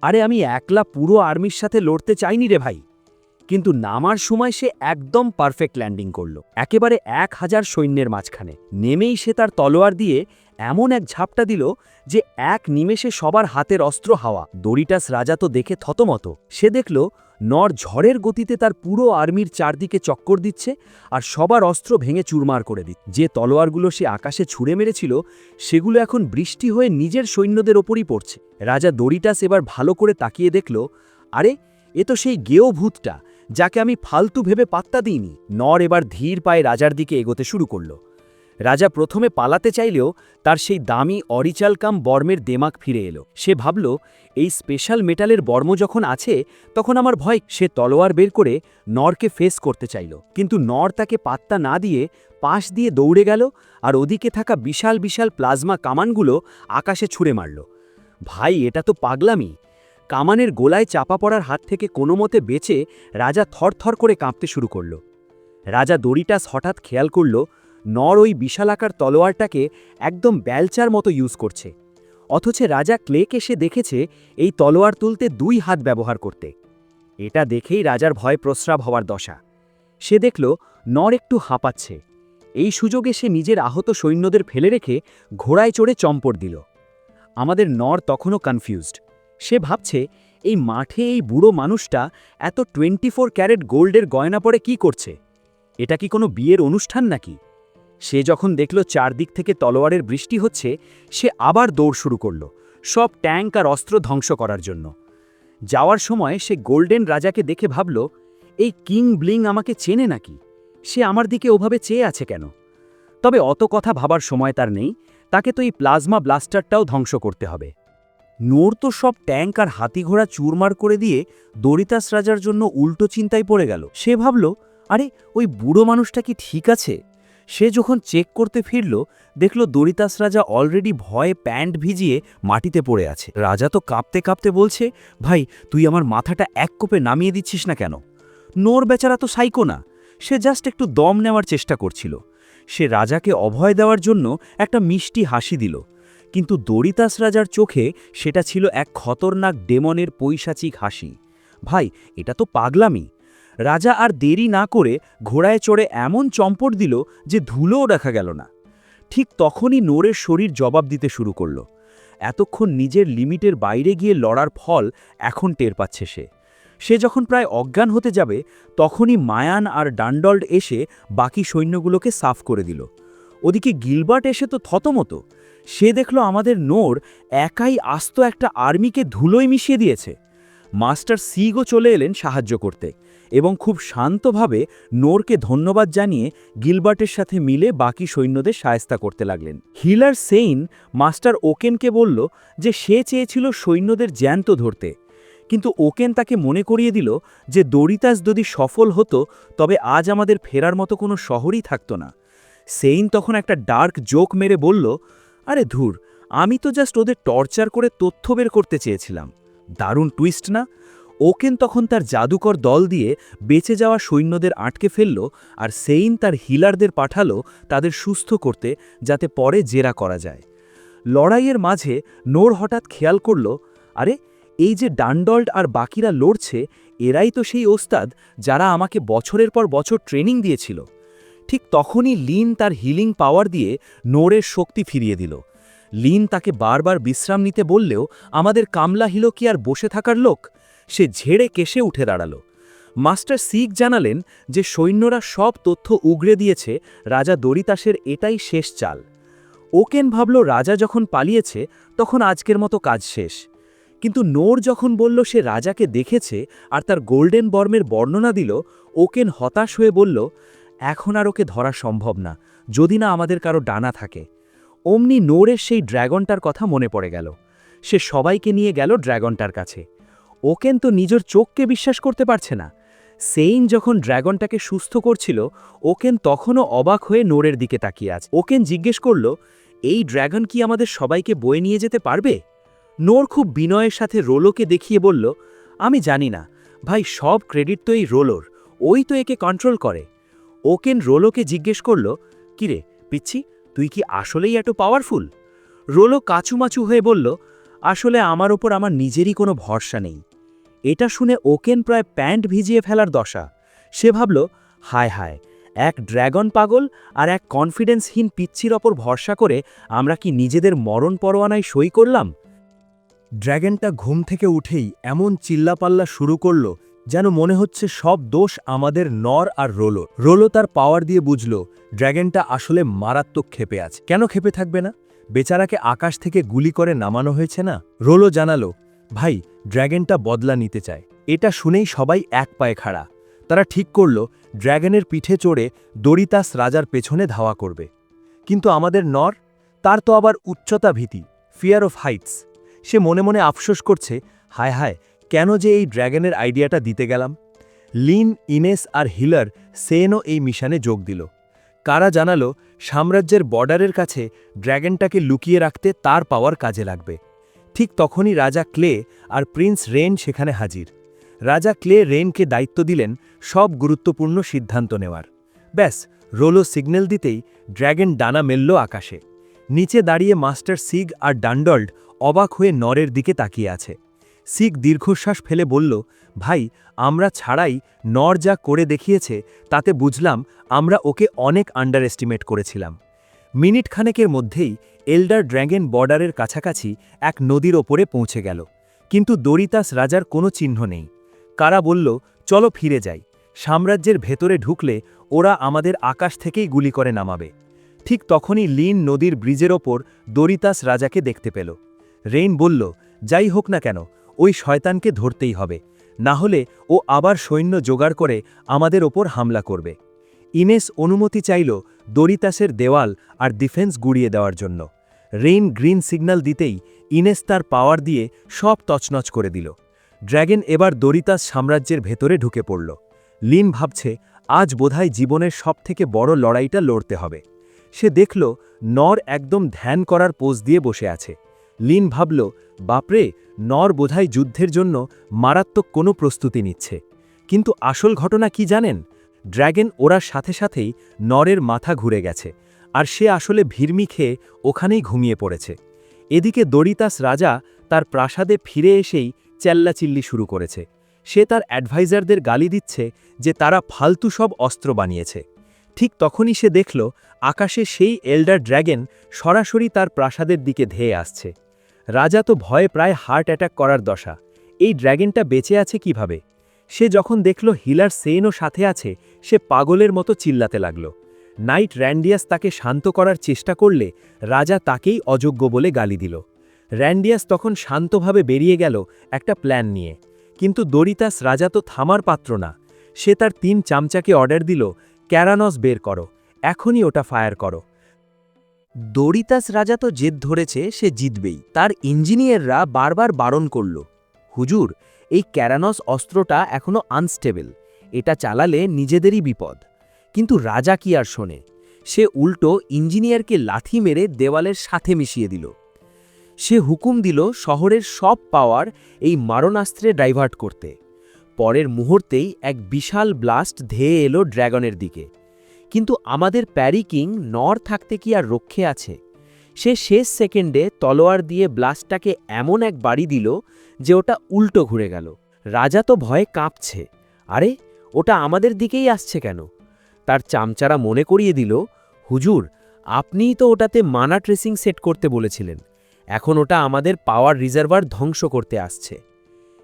আরে আমি একলা পুরো আর্মির সাথে লড়তে চাইনি রে ভাই। কিন্তু নামার সময় সে একদম পারফেক্ট ল্যান্ডিং করল, একেবারে 1000 সৈন্যের মাঝখানে। নেমেই সে তার তলোয়ার দিয়ে এমন এক ঝাপটা দিল যে এক নিমেষে সবার হাতের অস্ত্র হাওয়া। দরিটাস রাজা তো দেখে থতমত। সে দেখল নর ঝড়ের গতিতে তার পুরো আর্মির চারদিকে চক্কর দিচ্ছে আর সবার অস্ত্র ভেঙে চুরমার করে দিচ্ছে। যে তলোয়ারগুলো সে আকাশে ছুঁড়ে মেরেছিল সেগুলো এখন বৃষ্টি হয়ে নিজের সৈন্যদের ওপরই পড়ছে। রাজা দরিটাস এবার ভালো করে তাকিয়ে দেখল, আরে এ তো সেই গেও ভূতটা যাকে আমি ফালতু ভেবে পাত্তা দিইনি। নর এবার ধীর পায়ে রাজার দিকে এগোতে শুরু করল। রাজা প্রথমে পালাতে চাইলেও তার সেই দামি অরিচালকাম বর্মের দেমাক ফিরে এলো। সে ভাবল এই স্পেশাল মেটালের বর্ম যখন আছে তখন আমার ভয়। সে তলোয়ার বের করে নরকে ফেস করতে চাইল, কিন্তু নর তাকে পাত্তা না দিয়ে পাশ দিয়ে দৌড়ে গেল আর ওদিকে থাকা বিশাল বিশাল প্লাজমা কামানগুলো আকাশে ছুঁড়ে মারল। ভাই এটা তো পাগলামি। কামানের গোলায় চাপা পড়ার হাত থেকে কোনো মতে বেঁচে রাজা থরথর করে কাঁপতে শুরু করল। রাজা দরিটাস হঠাৎ খেয়াল করল নর ওই বিশালাকার তলোয়ারটাকে একদম বেলচার মতো ইউজ করছে, অথচ রাজা ক্লেক এসে দেখেছে এই তলোয়ার তুলতে 2 হাত ব্যবহার করতে। এটা দেখেই রাজার ভয় প্রস্রাব হওয়ার দশা। সে দেখল নর একটু হাঁপাচ্ছে। এই সুযোগে সে নিজের আহত সৈন্যদের ফেলে রেখে ঘোড়ায় চড়ে চম্পট দিল। আমাদের নর তখনও কনফিউজড। সে ভাবছে এই মাঠে এই বুড়ো মানুষটা এত 24 ক্যারেট গোল্ডের গয়না পরে কি করছে? এটা কি কোনো বিয়ের অনুষ্ঠান নাকি? সে যখন দেখল চারদিক থেকে তলোয়ারের বৃষ্টি হচ্ছে, সে আবার দৌড় শুরু করল, সব ট্যাঙ্ক আর অস্ত্র ধ্বংস করার জন্য। যাওয়ার সময় সে গোল্ডেন রাজাকে দেখে ভাবল, এই কিং ব্লিং আমাকে চেনে নাকি? সে আমার দিকে ওভাবে চেয়ে আছে কেন? তবে অত কথা ভাবার সময় তার নেই, তাকে তো এই প্লাজমা ব্লাস্টারটাও ধ্বংস করতে হবে। নোর তো সব ট্যাঙ্ক আর হাতিঘোড়া চুরমার করে দিয়ে দরিতাস রাজার জন্য উল্টো চিন্তায় পড়ে গেল। সে ভাবল, আরে ওই বুড়ো মানুষটা কি ঠিক আছে? সে যখন চেক করতে ফিরল, দেখল দরিতাস রাজা অলরেডি ভয়ে প্যান্ট ভিজিয়ে মাটিতে পড়ে আছে। রাজা তো কাঁপতে কাঁপতে বলছে, ভাই তুই আমার মাথাটা এক কোপে নামিয়ে দিচ্ছিস না কেন? নোর বেচারা তো সাইকো না, সে জাস্ট একটু দম নেওয়ার চেষ্টা করছিল। সে রাজাকে অভয় দেওয়ার জন্য একটা মিষ্টি হাসি দিল, কিন্তু দরিতাস রাজার চোখে সেটা ছিল এক খতরনাক ডেমনের পৈশাচিক হাসি। ভাই এটা তো পাগলামি। রাজা আর দেরি না করে ঘোড়ায় চড়ে এমন চম্পট দিল যে ধুলোও দেখা গেল না। ঠিক তখনই নোরের শরীর জবাব দিতে শুরু করল। এতক্ষণ নিজের লিমিটের বাইরে গিয়ে লড়ার ফল এখন টের পাচ্ছে সে। সে যখন প্রায় অজ্ঞান হতে যাবে তখনই মায়ান আর ডান্ডল্ড এসে বাকি সৈন্যগুলোকে সাফ করে দিল। ওদিকে গিলবার্ট এসে তো থতমত। সে দেখল আমাদের নোর একাই আস্ত একটা আর্মিকে ধুলোয় মিশিয়ে দিয়েছে। মাস্টার সিগও চলে এলেন সাহায্য করতে। এবং খুব শান্তভাবে নোরকে ধন্যবাদ জানিয়ে গিলবার্টের সাথে মিলে বাকি সৈন্যদের সায়স্তা করতে লাগলেন। হিলার সেইন মাস্টার ওকেনকে বলল যে সে চেয়েছিল সৈন্যদের জ্যান্ত ধরতে, কিন্তু ওকেন তাকে মনে করিয়ে দিল যে দরিতাস যদি সফল হতো তবে আজ আমাদের ফেরার মতো কোনো শহরই থাকতো না। সেইন তখন একটা ডার্ক জোক মেরে বলল, আরে ধুর, আমি তো জাস্ট ওদের টর্চার করে তথ্য বের করতে চেয়েছিলাম। দারুণ টুইস্ট না? ওকেন তখন তার জাদুকর দল দিয়ে বেঁচে যাওয়া সৈন্যদের আটকে ফেলল, আর সেইন তার হিলারদের পাঠালো তাদের সুস্থ করতে, যাতে পরে জেরা করা যায়। লড়াইয়ের মাঝে নোর হঠাৎ খেয়াল করল, আরে এই যে ডান্ডল্ট আর বাকিরা লড়ছে, এরাই তো সেই ওস্তাদ যারা আমাকে বছরের পর বছর ট্রেনিং দিয়েছিল। ঠিক তখনই লিন তার হিলিং পাওয়ার দিয়ে নোরের শক্তি ফিরিয়ে দিল। লিন তাকে বারবার বিশ্রাম নিতে বললেও আমাদের কামলা হিলো কি আর বসে থাকার লোক? সে ঝেড়ে কেশে উঠে দাঁড়াল। মাস্টার সিক জানালেন যে সৈন্যরা সব তথ্য উগড়ে দিয়েছে, রাজা দরিতাসের এটাই শেষ চাল। ওকেন ভাবল রাজা যখন পালিয়েছে তখন আজকের মতো কাজ শেষ। কিন্তু নোর যখন বলল সে রাজাকে দেখেছে আর তার গোল্ডেন বর্মের বর্ণনা দিল, ওকেন হতাশ হয়ে বলল, এখন আর ওকে ধরা সম্ভব না, যদি না আমাদের কারো ডানা থাকে। অমনি নোরের সেই ড্র্যাগনটার কথা মনে পড়ে গেল। সে সবাইকে নিয়ে গেল ড্র্যাগনটার কাছে। ওকেন তো নিজের চোখকে বিশ্বাস করতে পারছে না। সেইন যখন ড্র্যাগনটাকে সুস্থ করছিল, ওকেন তখনও অবাক হয়ে নোরের দিকে তাকিয়ে আছে। ওকেন জিজ্ঞেস করল, এই ড্র্যাগন কি আমাদের সবাইকে বয়ে নিয়ে যেতে পারবে? নোর খুব বিনয়ের সাথে রোলোকে দেখিয়ে বলল, আমি জানি না ভাই, সব ক্রেডিট তো এই রোলোর, ওই তো একে কন্ট্রোল করে। ওকেন রোলোকে জিজ্ঞেস করল, কিরে পিচ্ছি, তুই কি আসলেই এত পাওয়ারফুল? রোলো কাচুমাচু হয়ে বলল, আসলে আমার ওপর আমার নিজেরই কোনো ভরসা নেই। এটা শুনে ওকেন প্রায় প্যান্ট ভিজিয়ে ফেলার দশা। সে ভাবল, হায় হায়, এক ড্র্যাগন পাগল আর এক কনফিডেন্সহীন পিচ্ছির ওপর ভরসা করে আমরা কি নিজেদের মরণ পরোয়ানায় সই করলাম? ড্র্যাগনটা ঘুম থেকে উঠেই এমন চিল্লাপাল্লা শুরু করল যেন মনে হচ্ছে সব দোষ আমাদের নর আর রোলো। রোলো তার পাওয়ার দিয়ে বুঝল ড্র্যাগনটা আসলে মারাত্মক ক্ষেপে আছে। কেন ক্ষেপে থাকবে না? বেচারাকে আকাশ থেকে গুলি করে নামানো হয়েছে না। রোলো জানালো, ভাই, ড্র্যাগনটা বদলা নিতে চায়। এটা শুনেই সবাই এক পায়ে খাড়া। তারা ঠিক করল ড্র্যাগনের পিঠে চড়ে দরিতাস রাজার পেছনে ধাওয়া করবে। কিন্তু আমাদের নর, তার তো আবার উচ্চতা ভীতি, ফিয়ার অফ হাইটস। সে মনে মনে আফসোস করছে, হায় হায়, কেন যে এই ড্র্যাগনের আইডিয়াটা দিতে গেলাম। লিন, ইনেস আর হিলার সেনও এই মিশনে যোগ দিল। কারা জানালো সাম্রাজ্যের বর্ডারের কাছে ড্র্যাগনটাকে লুকিয়ে রাখতে তার পাওয়ার কাজে লাগবে। ঠিক তখনই রাজা ক্লে আর প্রিন্স রেন সেখানে হাজির। রাজা ক্লে রেনকে দায়িত্ব দিলেন সব গুরুত্বপূর্ণ সিদ্ধান্ত নেওয়ার। ব্যাস, রোলো সিগন্যাল দিতেই ড্র্যাগন ডানা মেলল আকাশে। নিচে দাঁড়িয়ে মাস্টার সিগ আর ডান্ডল্ড অবাক হয়ে নরের দিকে তাকিয়ে আছে। সিগ দীর্ঘশ্বাস ফেলে বলল, ভাই, আমরা ছাড়াই নর যা করে দেখিয়েছে তাতে বুঝলাম আমরা ওকে অনেক আন্ডার এস্টিমেট করেছিলাম। মিনিট খানেকের মধ্যেই এল্ডার ড্র্যাগন বর্ডারের কাছাকাছি এক নদীর ওপরে পৌঁছে গেল, কিন্তু দরিতাস রাজার কোনো চিহ্ন নেই। কারা বলল, চলো ফিরে যাই, সাম্রাজ্যের ভেতরে ঢুকলে ওরা আমাদের আকাশ থেকেই গুলি করে নামাবে। ঠিক তখনই লিন নদীর ব্রিজের ওপর দরিতাস রাজাকে দেখতে পেল। রেইন বলল, যাই হোক না কেন, ওই শয়তানকে ধরতেই হবে, না হলে ও আবার সৈন্য জোগাড় করে আমাদের ওপর হামলা করবে। ইনেস অনুমতি চাইল দরিতাসের দেওয়াল আর ডিফেন্স গুড়িয়ে দেওয়ার জন্য। রেইন গ্রিন সিগন্যাল দিতেই ইনেস তার পাওয়ার দিয়ে সব তছনছ করে দিল। ড্র্যাগন এবার দরিতাস সাম্রাজ্যের ভেতরে ঢুকে পড়ল। লিন ভাবছে, আজ বোধহয় জীবনের সবথেকে বড় লড়াইটা লড়তে হবে। সে দেখল নর একদম ধ্যান করার পোজ দিয়ে বসে আছে। লিন ভাবল, বাপরে, নর বোধহয় যুদ্ধের জন্য মারাত্মক কোনো প্রস্তুতি নিচ্ছে। কিন্তু আসল ঘটনা কি জানেন? ড্র্যাগন ওরার সাথে সাথেই নরের মাথা ঘুরে গেছে, আর সে আসলে ভিড়মি খেয়ে ওখানেই ঘুমিয়ে পড়েছে। এদিকে দরিতাস রাজা তার প্রাসাদে ফিরে এসেই চেল্লাচিল্লি শুরু করেছে। সে তার অ্যাডভাইজারদের গালি দিচ্ছে যে তারা ফালতু সব অস্ত্র বানিয়েছে। ঠিক তখনই সে দেখল আকাশে সেই এল্ডার ড্র্যাগন সরাসরি তার প্রাসাদের দিকে ধেয়ে আসছে। রাজা তো ভয়ে প্রায় হার্ট অ্যাটাক করার দশা। এই ড্র্যাগনটা বেঁচে আছে কিভাবে? সে যখন দেখল হিলার সেনও সাথে আছে, সে পাগলের মতো চিল্লাতে লাগল। নাইট র্যান্ডিয়াস তাকে শান্ত করার চেষ্টা করলে রাজা তাকেই অযোগ্য বলে গালি দিল। র্যান্ডিয়াস তখন শান্তভাবে বেরিয়ে গেল একটা প্ল্যান নিয়ে। কিন্তু দরিতাস রাজা তো থামার পাত্র না। সে তার 3 চামচাকে অর্ডার দিল, ক্যারানস বের করো, এখনই ওটা ফায়ার করো। দরিতাস রাজা তো জেদ ধরেছে সে জিতবেই। তার ইঞ্জিনিয়াররা বারবার বারণ করল, হুজুর, এই ক্যারানস অস্ত্রটা এখনো আনস্টেবল, এটা চালালে নিজেদেরই বিপদ। কিন্তু রাজা কি আর শোনে, সে উল্টো ইঞ্জিনিয়ারকে লাথি মেরে দেওয়ালের সাথে মিশিয়ে দিল। সে হুকুম দিল শহরের সব পাওয়ার এই মারণাস্ত্রে ডাইভার্ট করতে। পরের মুহূর্তেই এক বিশাল ব্লাস্ট ধেয়ে এলো ড্র্যাগনের দিকে। কিন্তু আমাদের প্যারি কিং নর থাকতে কি আর রক্ষে আছে? সে শেষ সেকেন্ডে তলোয়ার দিয়ে ব্লাস্টটাকে এমন এক বাড়ি দিল যে ওটা উল্টো ঘুরে গেল। রাজা তো ভয়ে কাঁপছে, আরে ওটা আমাদের দিকেই আসছে কেন? তার চামচারা মনে করিয়ে দিল, হুজুর, আপনিই তো ওটাতে মানা ট্রেসিং সেট করতে বলেছিলেন, এখন ওটা আমাদের পাওয়ার রিজার্ভার ধ্বংস করতে আসছে।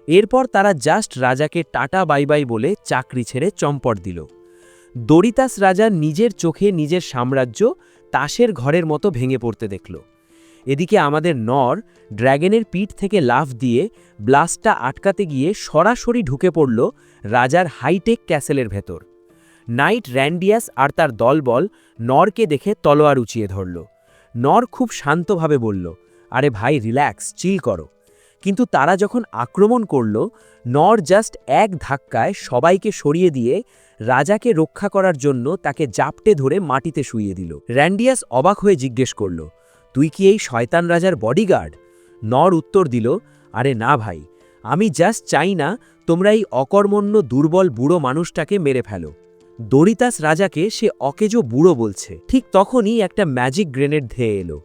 এরপর তারা জাস্ট রাজাকে টাটা বাই বাই বলে চাকরি ছেড়ে চম্পট দিল। দরিতাস রাজা নিজের চোখে নিজের সাম্রাজ্য তাসের ঘরের মতো ভেঙে পড়তে দেখল। এদিকে আমাদের নর ড্র্যাগনের পিঠ থেকে লাফ দিয়ে ব্লাস্টটা আটকাতে গিয়ে সরাসরি ঢুকে পড়ল রাজার হাইটেক ক্যাসেলের ভেতর। নাইট র্যান্ডিয়াস আর তার দলবল নরকে দেখে তলোয়ার উঁচিয়ে ধরল। নর খুব শান্তভাবে বলল, আরে ভাই রিল্যাক্স, চিল করো। কিন্তু তারা যখন আক্রমণ করল, নর জাস্ট এক ধাক্কায় সবাইকে সরিয়ে দিয়ে রাজাকে রক্ষা করার জন্য তাকে জাপটে ধরে মাটিতে শুইয়ে দিল। র্যান্ডিয়াস অবাক হয়ে জিজ্ঞেস করল, তুই কি এই শয়তান রাজার বডিগার্ড? নর উত্তর দিল, আরে না ভাই, আমি জাস্ট চাই না তোমরা এই অকর্মণ্য দুর্বল বুড়ো মানুষটাকে মেরে ফেলো। দরিতাস রাজাকে সে অকেজো বুড়ো বলছে। ঠিক তখনই একটা ম্যাজিক গ্রেনেড ধেয়ে এলো।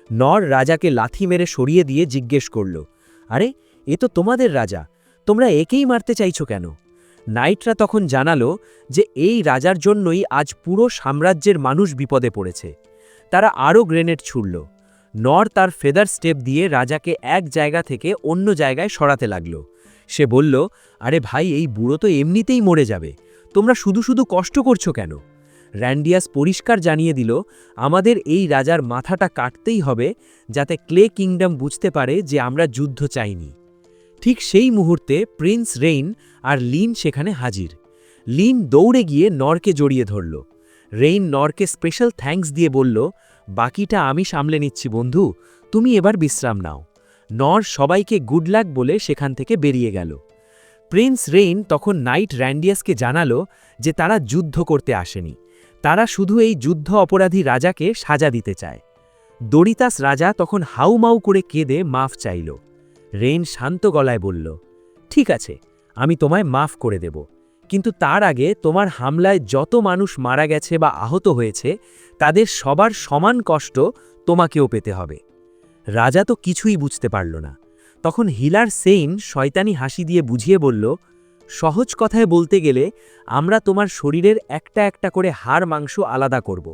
নর রাজাকে লাথি মেরে সরিয়ে দিয়ে জিজ্ঞেস করল, আরে এ তো তোমাদের রাজা, তোমরা একেই মারতে চাইছো কেন? নাইটরা তখন জানালো যে এই রাজার জন্যই আজ পুরো সাম্রাজ্যের মানুষ বিপদে পড়েছে। তারা আরও গ্রেনেড ছুড়ল। নর তার ফেদার স্টেপ দিয়ে রাজাকে এক জায়গা থেকে অন্য জায়গায় সরাতে লাগল। সে বলল, আরে ভাই, এই বুড়ো তো এমনিতেই মরে যাবে, তোমরা শুধু শুধু কষ্ট করছো কেন? র্যান্ডিয়াস পরিষ্কার জানিয়ে দিল, আমাদের এই রাজার মাথাটা কাটতেই হবে যাতে ক্লে কিংডম বুঝতে পারে যে আমরা যুদ্ধ চাইনি। ঠিক সেই মুহূর্তে প্রিন্স রেইন আর লিন সেখানে হাজির। লিন দৌড়ে গিয়ে নরকে জড়িয়ে ধরল। রেইন নরকে স্পেশাল থ্যাঙ্কস দিয়ে বলল, বাকিটা আমি সামলে নিচ্ছি বন্ধু, তুমি এবার বিশ্রাম নাও। নর সবাইকে গুড লাক বলে সেখান থেকে বেরিয়ে গেল। প্রিন্স রেইন তখন নাইট র্যান্ডিয়াসকে জানালো যে তারা যুদ্ধ করতে আসেনি, তারা শুধু এই যুদ্ধ অপরাধী রাজাকে সাজা দিতে চায়। দরিতাস রাজা তখন হাউমাউ করে কেঁদে মাফ চাইল। রেইন শান্ত গলায় বলল, ঠিক আছে, আমি তোমায় মাফ করে দেব, কিন্তু তার আগে তোমার হামলায় যত মানুষ মারা গেছে বা আহত হয়েছে তাদের সবার সমান কষ্ট তোমাকেও পেতে হবে। রাজা তো কিছুই বুঝতে পারল না। তখন হিলার সেইন শয়তানি হাসি দিয়ে বুঝিয়ে বলল, সহজ কথায় বলতে গেলে আমরা তোমার শরীরের একটা একটা করে হাড় মাংস আলাদা করব।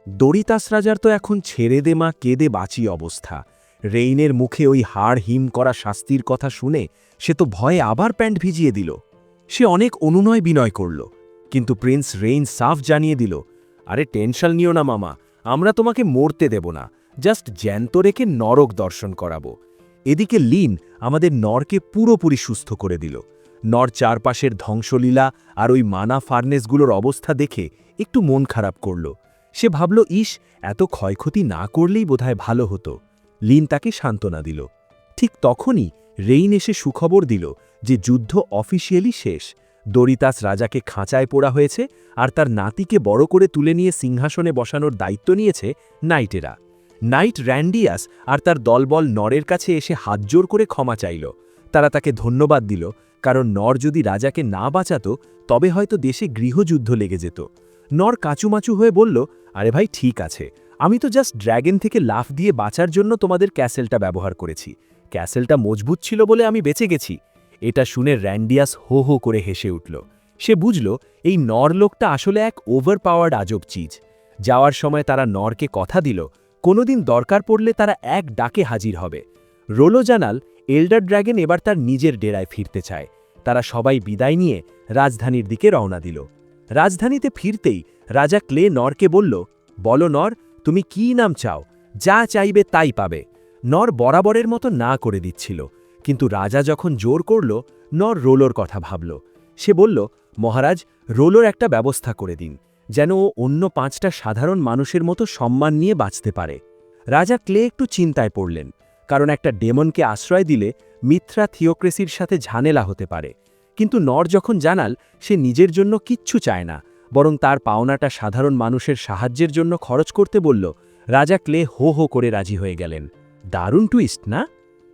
দরিতাস রাজার তো এখন ছেড়ে দে মা কেঁদে বাঁচি অবস্থা। রেইনের মুখে ওই হাড় হিম করা শাস্তির কথা শুনে সে তো ভয়ে আবার প্যান্ট ভিজিয়ে দিল। সে অনেক অনুনয় বিনয় করল, কিন্তু প্রিন্স রেইন সাফ জানিয়ে দিল, আরে টেনশন নিও না মামা, আমরা তোমাকে মরতে দেব না, জাস্ট জ্যান্ত রেখে নরক দর্শন করাবো। এদিকে লিন আমাদের নরকে পুরোপুরি সুস্থ করে দিল। নর চারপাশের ধ্বংসলীলা আর ওই মানা ফার্নেসগুলোর অবস্থা দেখে একটু মন খারাপ করল। সে ভাবল, ইস, এত ক্ষয়ক্ষতি না করলেই বোধহয় ভালো হতো। লিন তাকে সান্ত্বনা দিল। ঠিক তখনই রেইন এসে সুখবর দিল যে যুদ্ধ অফিসিয়ালি শেষ। দরিতাস রাজাকে খাঁচায় পোড়া হয়েছে আর তার নাতিকে বড় করে তুলে নিয়ে সিংহাসনে বসানোর দায়িত্ব নিয়েছে নাইটেরা। নাইট র্যান্ডিয়াস আর তার দলবল নরের কাছে এসে হাতজোড় করে ক্ষমা চাইল। তারা তাকে ধন্যবাদ দিল, কারণ নর যদি রাজাকে না বাঁচাত তবে হয়তো দেশে গৃহযুদ্ধ লেগে যেত। নর কাঁচুমাচু হয়ে বলল, আরে ভাই ঠিক আছে, আমি তো জাস্ট ড্র্যাগন থেকে লাফ দিয়ে বাঁচার জন্য তোমাদের ক্যাসেলটা ব্যবহার করেছি, ক্যাসেলটা মজবুত ছিল বলে আমি বেঁচে গেছি। এটা শুনে র্যান্ডিয়াস হো হো করে হেসে উঠল। সে বুঝল এই নর লোকটা আসলে এক ওভারপাওয়ার্ড আজব চিজ। যাওয়ার সময় তারা নরকে কথা দিল, কোনোদিন দরকার পড়লে তারা এক ডাকে হাজির হবে। রোলো জানাল এল্ডার ড্র্যাগন এবার তার নিজের ডেরায় ফিরতে চায়। তারা সবাই বিদায় নিয়ে রাজধানীর দিকে রওনা দিল। রাজধানীতে ফিরতেই রাজা ক্লে নরকে বলল, বলো নর, তুমি কি নাম চাও? যা চাইবে তাই পাবে। নর বরাবরের মতো না করে দিচ্ছিল, কিন্তু রাজা যখন জোর করল, নর রোলোর কথা ভাবল। সে বলল, মহারাজ, রোলোর একটা ব্যবস্থা করে দিন, যেন ও অন্য 5টা সাধারণ মানুষের মতো সম্মান নিয়ে বাঁচতে পারে। রাজা ক্লে একটু চিন্তায় পড়লেন, কারণ একটা ডেমনকে আশ্রয় দিলে মিথ্যা থিওক্রেসির সাথে ঝামেলা হতে পারে। কিন্তু নর যখন জানাল সে নিজের জন্য কিচ্ছু চায় না, বরং তার পাওনাটা সাধারণ মানুষের সাহায্যের জন্য খরচ করতে বলল, রাজা ক্লে হো হো করে রাজি হয়ে গেলেন। দারুণ টুইস্ট না?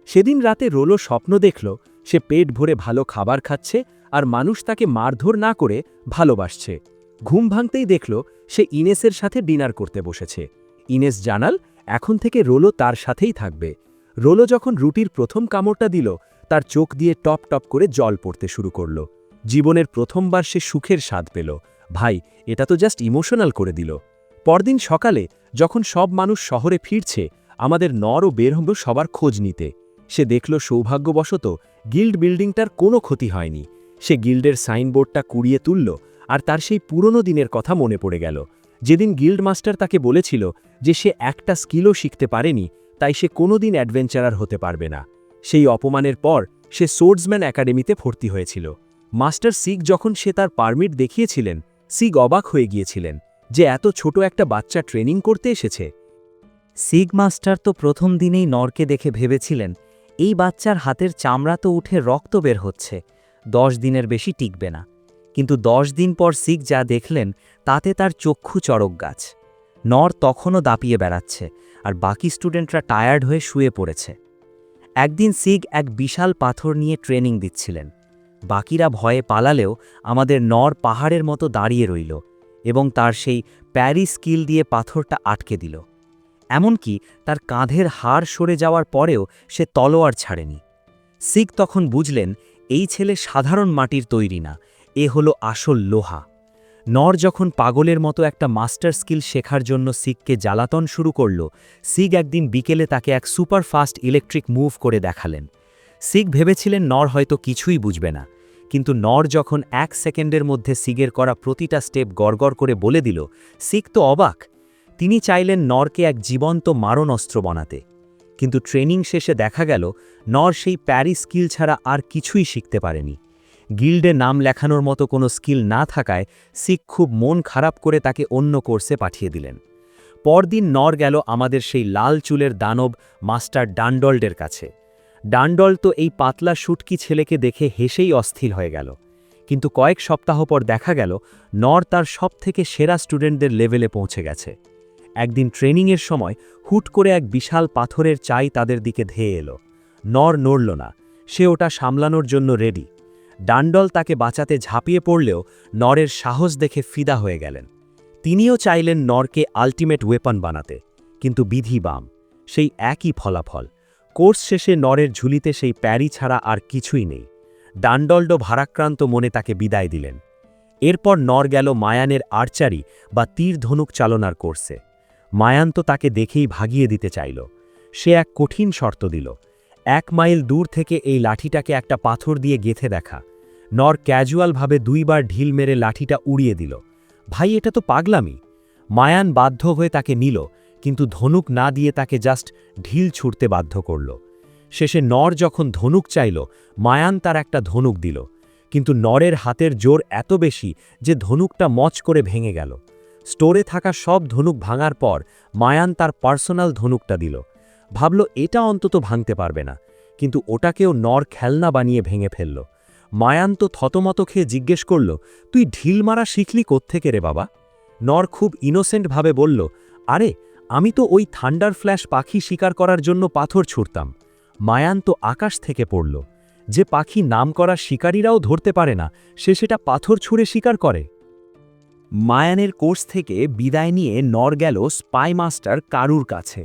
সেদিন রাতে রোলো স্বপ্ন দেখল সে পেট ভরে ভালো খাবার খাচ্ছে আর মানুষ তাকে মারধর না করে ভালোবাসছে। ঘুম ভাঙতেই দেখল সে ইনেসের সাথে ডিনার করতে বসেছে। ইনেস জানাল এখন থেকে রোলো তার সাথেই থাকবে। রোলো যখন রুটির প্রথম কামড়টা দিল, তার চোখ দিয়ে টপ টপ করে জল পড়তে শুরু করল। জীবনের প্রথমবার সে সুখের স্বাদ পেল। ভাই, এটা তো জাস্ট ইমোশনাল করে দিল। পরদিন সকালে যখন সব মানুষ শহরে ফিরছে, আমাদের নরও বের হল সবার খোঁজ নিতে। সে দেখল সৌভাগ্যবশত গিল্ড বিল্ডিংটার কোনো ক্ষতি হয়নি। সে গিল্ডের সাইনবোর্ডটা কুড়িয়ে তুলল আর তার সেই পুরনো দিনের কথা মনে পড়ে গেল, যেদিন গিল্ড মাস্টার তাকে বলেছিল যে সে একটা স্কিলও শিখতে পারেনি, তাই সে কোনোদিন অ্যাডভেঞ্চারার হতে পারবে না। সেই অপমানের পর সে সোর্ডসম্যান একাডেমিতে ভর্তি হয়েছিল। মাস্টার সিগ যখন সে তার পারমিট দেখিয়েছিলেন, সিগ অবাক হয়ে গিয়েছিলেন যে এত ছোট একটা বাচ্চা ট্রেনিং করতে এসেছে। সিগ মাস্টার তো প্রথম দিনেই নরকে দেখে ভেবেছিলেন এই বাচ্চার হাতের চামড়া তো উঠে রক্ত বের হচ্ছে, 10 দিনের বেশি টিকবে না। কিন্তু 10 দিন পর সিগ যা দেখলেন তাতে তার চক্ষু চড়ক গাছ। নর তখনও দাপিয়ে বেড়াচ্ছে আর বাকি স্টুডেন্টরা টায়ার্ড হয়ে শুয়ে পড়েছে। একদিন সিগ এক বিশাল পাথর নিয়ে ট্রেনিং দিচ্ছিলেন। বাকিরা ভয়ে পালালেও আমাদের নর পাহাড়ের মতো দাঁড়িয়ে রইল এবং তার সেই প্যারি স্কিল দিয়ে পাথরটা আটকে দিল। এমনকি তার কাঁধের হাড় সরে যাওয়ার পরেও সে তলোয়ার ছাড়েনি। সিগ তখন বুঝলেন এই ছেলে সাধারণ মাটির তৈরি না, এ হলো আসল লোহা। নর যখন পাগলের মতো একটা মাস্টার স্কিল শেখার জন্য সিগকে জ্বালাতন শুরু করল, সিগ একদিন বিকেলে তাকে এক সুপারফাস্ট ইলেকট্রিক মুভ করে দেখালেন। সিগ ভেবেছিলেন নর হয়তো কিছুই বুঝবে না, কিন্তু নর যখন 1 সেকেন্ডের মধ্যে সিগের করা প্রতিটা স্টেপ গড়গড় করে বলে দিল, সিগ তো অবাক। তিনি চাইলেন নরকে এক জীবন্ত মারণ অস্ত্র বানাতে। কিন্তু ট্রেনিং শেষে দেখা গেল নর সেই প্যারি স্কিল ছাড়া আর কিছুই শিখতে পারেনি। গিল্ডে নাম লেখানোর মতো কোনো স্কিল না থাকায় সিগ খুব মন খারাপ করে তাকে অন্য কোর্সে পাঠিয়ে দিলেন। পরদিন নর গেল আমাদের সেই লাল চুলের দানব মাস্টার ডান্ডল্ডের কাছে। ডান্ডল তো এই পাতলা শুটকি ছেলেকে দেখে হেসেই অস্থির হয়ে গেল। কিন্তু কয়েক সপ্তাহ পর দেখা গেল নর তার সবথেকে সেরা স্টুডেন্টদের লেভেলে পৌঁছে গেছে। একদিন ট্রেনিংয়ের সময় হুট করে এক বিশাল পাথরের চাই তাদের দিকে ধেয়ে এলো। নর নড়ল না, সে ওটা সামলানোর জন্য রেডি। ডান্ডল তাকে বাঁচাতে ঝাঁপিয়ে পড়লেও নরের সাহস দেখে ফিদা হয়ে গেলেন। তিনিও চাইলেন নরকে আল্টিমেট ওয়েপন বানাতে, কিন্তু বিধি বাম, সেই একই ফলাফল। কোর্স শেষে নরের ঝুলিতে সেই প্যারি ছাড়া আর কিছুই নেই। ডান্ডল্ডো ভারাক্রান্ত মনে তাকে বিদায় দিলেন। এরপর নর গেল মায়ানের আর্চারি বা তীর ধনুক চালনার কোর্সে। মায়ান তো তাকে দেখেই ভাগিয়ে দিতে চাইল। সে এক কঠিন শর্ত দিল, 1 মাইল দূর থেকে এই লাঠিটাকে একটা পাথর দিয়ে গেঁথে দেখা। নর ক্যাজুয়ালভাবে 2 বার ঢিল মেরে লাঠিটা উড়িয়ে দিল। ভাই, এটা তো পাগলামি। মায়ান বাধ্য হয়ে তাকে নিল, কিন্তু ধনুক না দিয়ে তাকে জাস্ট ঢিল ছুঁড়তে বাধ্য করল। শেষে নর যখন ধনুক চাইল, মায়ান তার একটা ধনুক দিল, কিন্তু নরের হাতের জোর এত বেশি যে ধনুকটা মচ করে ভেঙে গেল। স্টোরে থাকা সব ধনুক ভাঙার পর মায়ান তার পার্সোনাল ধনুকটা দিল। ভাবল এটা অন্তত ভাঙতে পারবে না, কিন্তু ওটাকেও নর খেলনা বানিয়ে ভেঙে ফেলল। মায়ান তো থতমত খেয়ে জিজ্ঞেস করল, তুই ঢিল মারা শিখলি কোত্থেকে রে বাবা? নর খুব ইনোসেন্টভাবে বলল, আরে আমি তো ওই থান্ডার ফ্ল্যাশ পাখি শিকার করার জন্য পাথর ছুঁড়তাম। মায়ান তো আকাশ থেকে পড়ল। যে পাখি নামকরা শিকারীরাও ধরতে পারে না, সে সেটা পাথর ছুঁড়ে শিকার করে। মায়ানের কোর্স থেকে বিদায় নিয়ে নর গেল স্পাই মাস্টার কারুর কাছে।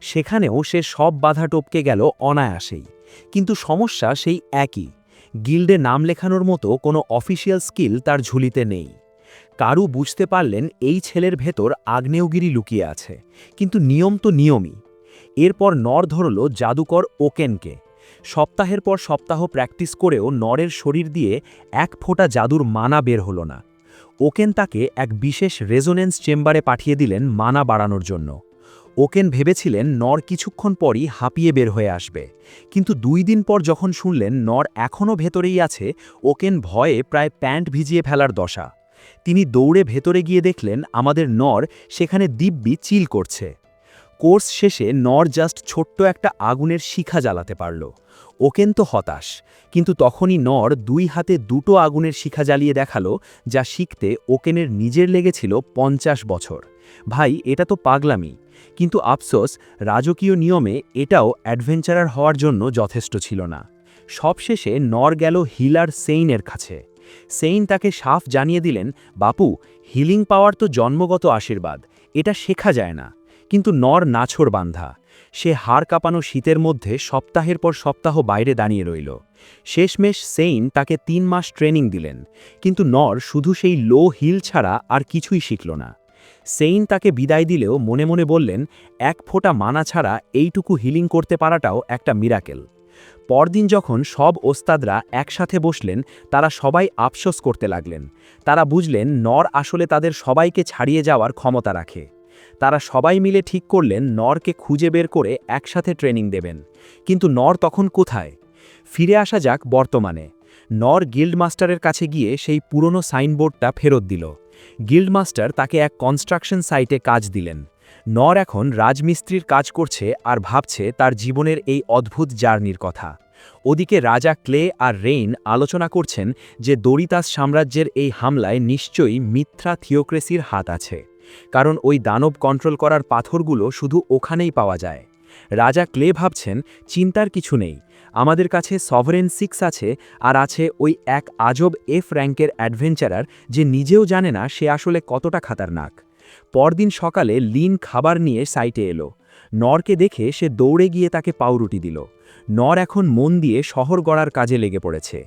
সেখানেও সে সব বাধা টপকে গেল অনায়াসেই, কিন্তু সমস্যা সেই একই, গিল্ডে নাম লেখানোর মতো কোনো অফিসিয়াল স্কিল তার ঝুলিতে নেই। কারু বুঝতে পারলেন এই ছেলের ভেতর আগ্নেয়গিরি লুকিয়ে আছে, কিন্তু নিয়ম তো নিয়মই। এরপর নর ধরল জাদুকর ওকেনকে। সপ্তাহের পর সপ্তাহ প্র্যাকটিস করেও নরের শরীর দিয়ে 1 ফোঁটা জাদুর মানা বের হলো না। ওকেন তাকে এক বিশেষ রেজোনেন্স চেম্বারে পাঠিয়ে দিলেন মানা বাড়ানোর জন্য। ওকেন ভেবেছিলেন নর কিছুক্ষণ পরই হাঁপিয়ে বের হয়ে আসবে, কিন্তু 2 দিন পর যখন শুনলেন নর এখনও ভেতরেই আছে, ওকেন ভয়ে প্রায় প্যান্ট ভিজিয়ে ফেলার দশা। তিনি দৌড়ে ভেতরে গিয়ে দেখলেন আমাদের নর সেখানে দিব্যি চিল করছে। কোর্স শেষে নর জাস্ট ছোট্ট একটা আগুনের শিখা জ্বালাতে পারল। ওকেন তো হতাশ, কিন্তু তখনই নর 2 হাতে 2টো আগুনের শিখা জ্বালিয়ে দেখালো, যা শিখতে ওকেনের নিজের লেগেছিল 50 বছর। ভাই, এটা তো পাগলামি, কিন্তু আফসোস রাজকীয় নিয়মে এটাও অ্যাডভেঞ্চারার হওয়ার জন্য যথেষ্ট ছিল না। সবশেষে নর গেল হিলার সেইনের কাছে। সেইন তাকে সাফ জানিয়ে দিলেন, বাপু, হিলিং পাওয়ার তো জন্মগত আশীর্বাদ, এটা শেখা যায় না। কিন্তু নর নাছোড় বান্ধা। সে হাড় কাঁপানো শীতের মধ্যে সপ্তাহের পর সপ্তাহ বাইরে দাঁড়িয়ে রইল। শেষমেশ সেইন তাকে 3 মাস ট্রেনিং দিলেন, কিন্তু নর শুধু সেই লো হিল ছাড়া আর কিছুই শিখল না। সেইন তাকে বিদায় দিলেও মনে মনে বললেন, 1 ফোঁটা মানা ছাড়া এইটুকু হিলিং করতে পারাটাও একটা মিরাকেল। পরদিন যখন সব ওস্তাদরা একসাথে বসলেন, তারা সবাই আফসোস করতে লাগলেন। তারা বুঝলেন নর আসলে তাদের সবাইকে ছাড়িয়ে যাওয়ার ক্ষমতা রাখে। তারা সবাই মিলে ঠিক করলেন নরকে খুঁজে বের করে একসাথে ট্রেনিং দেবেন। কিন্তু নর তখন কোথায়? ফিরে আসা যাক বর্তমানে। নর গিল্ডমাস্টারের কাছে গিয়ে সেই পুরনো সাইনবোর্ডটা ফেরত দিল। গিল্ডমাস্টার তাকে এক কনস্ট্রাকশন সাইটে কাজ দিলেন। নর এখন রাজমিস্ত্রির কাজ করছে আর ভাবছে তার জীবনের এই অদ্ভুত জার্নির কথা। ওদিকে রাজা ক্লে আর রেইন আলোচনা করছেন যে দরিতাস সাম্রাজ্যের এই হামলায় নিশ্চয়ই মিথ্যা থিওক্রেসির হাত আছে, কারণ ওই দানব কন্ট্রোল করার পাথরগুলো শুধু ওখানেই পাওয়া যায়। রাজা ক্লে ভাবছেন, চিন্তার কিছু নেই, আমাদের কাছে সভারেন 6 আছে, আর আছে ওই এক আজব F র্যাঙ্কের অ্যাডভেঞ্চারার যে নিজেও জানে না সে আসলে কতটা খাতারনাক। পরদিন সকালে লিন খাবার নিয়ে সাইটে এলো। নরকে দেখে সে দৌড়ে গিয়ে তাকে পাউরুটি দিল। নর এখন মন দিয়ে শহর গড়ার কাজে লেগে পড়েছে।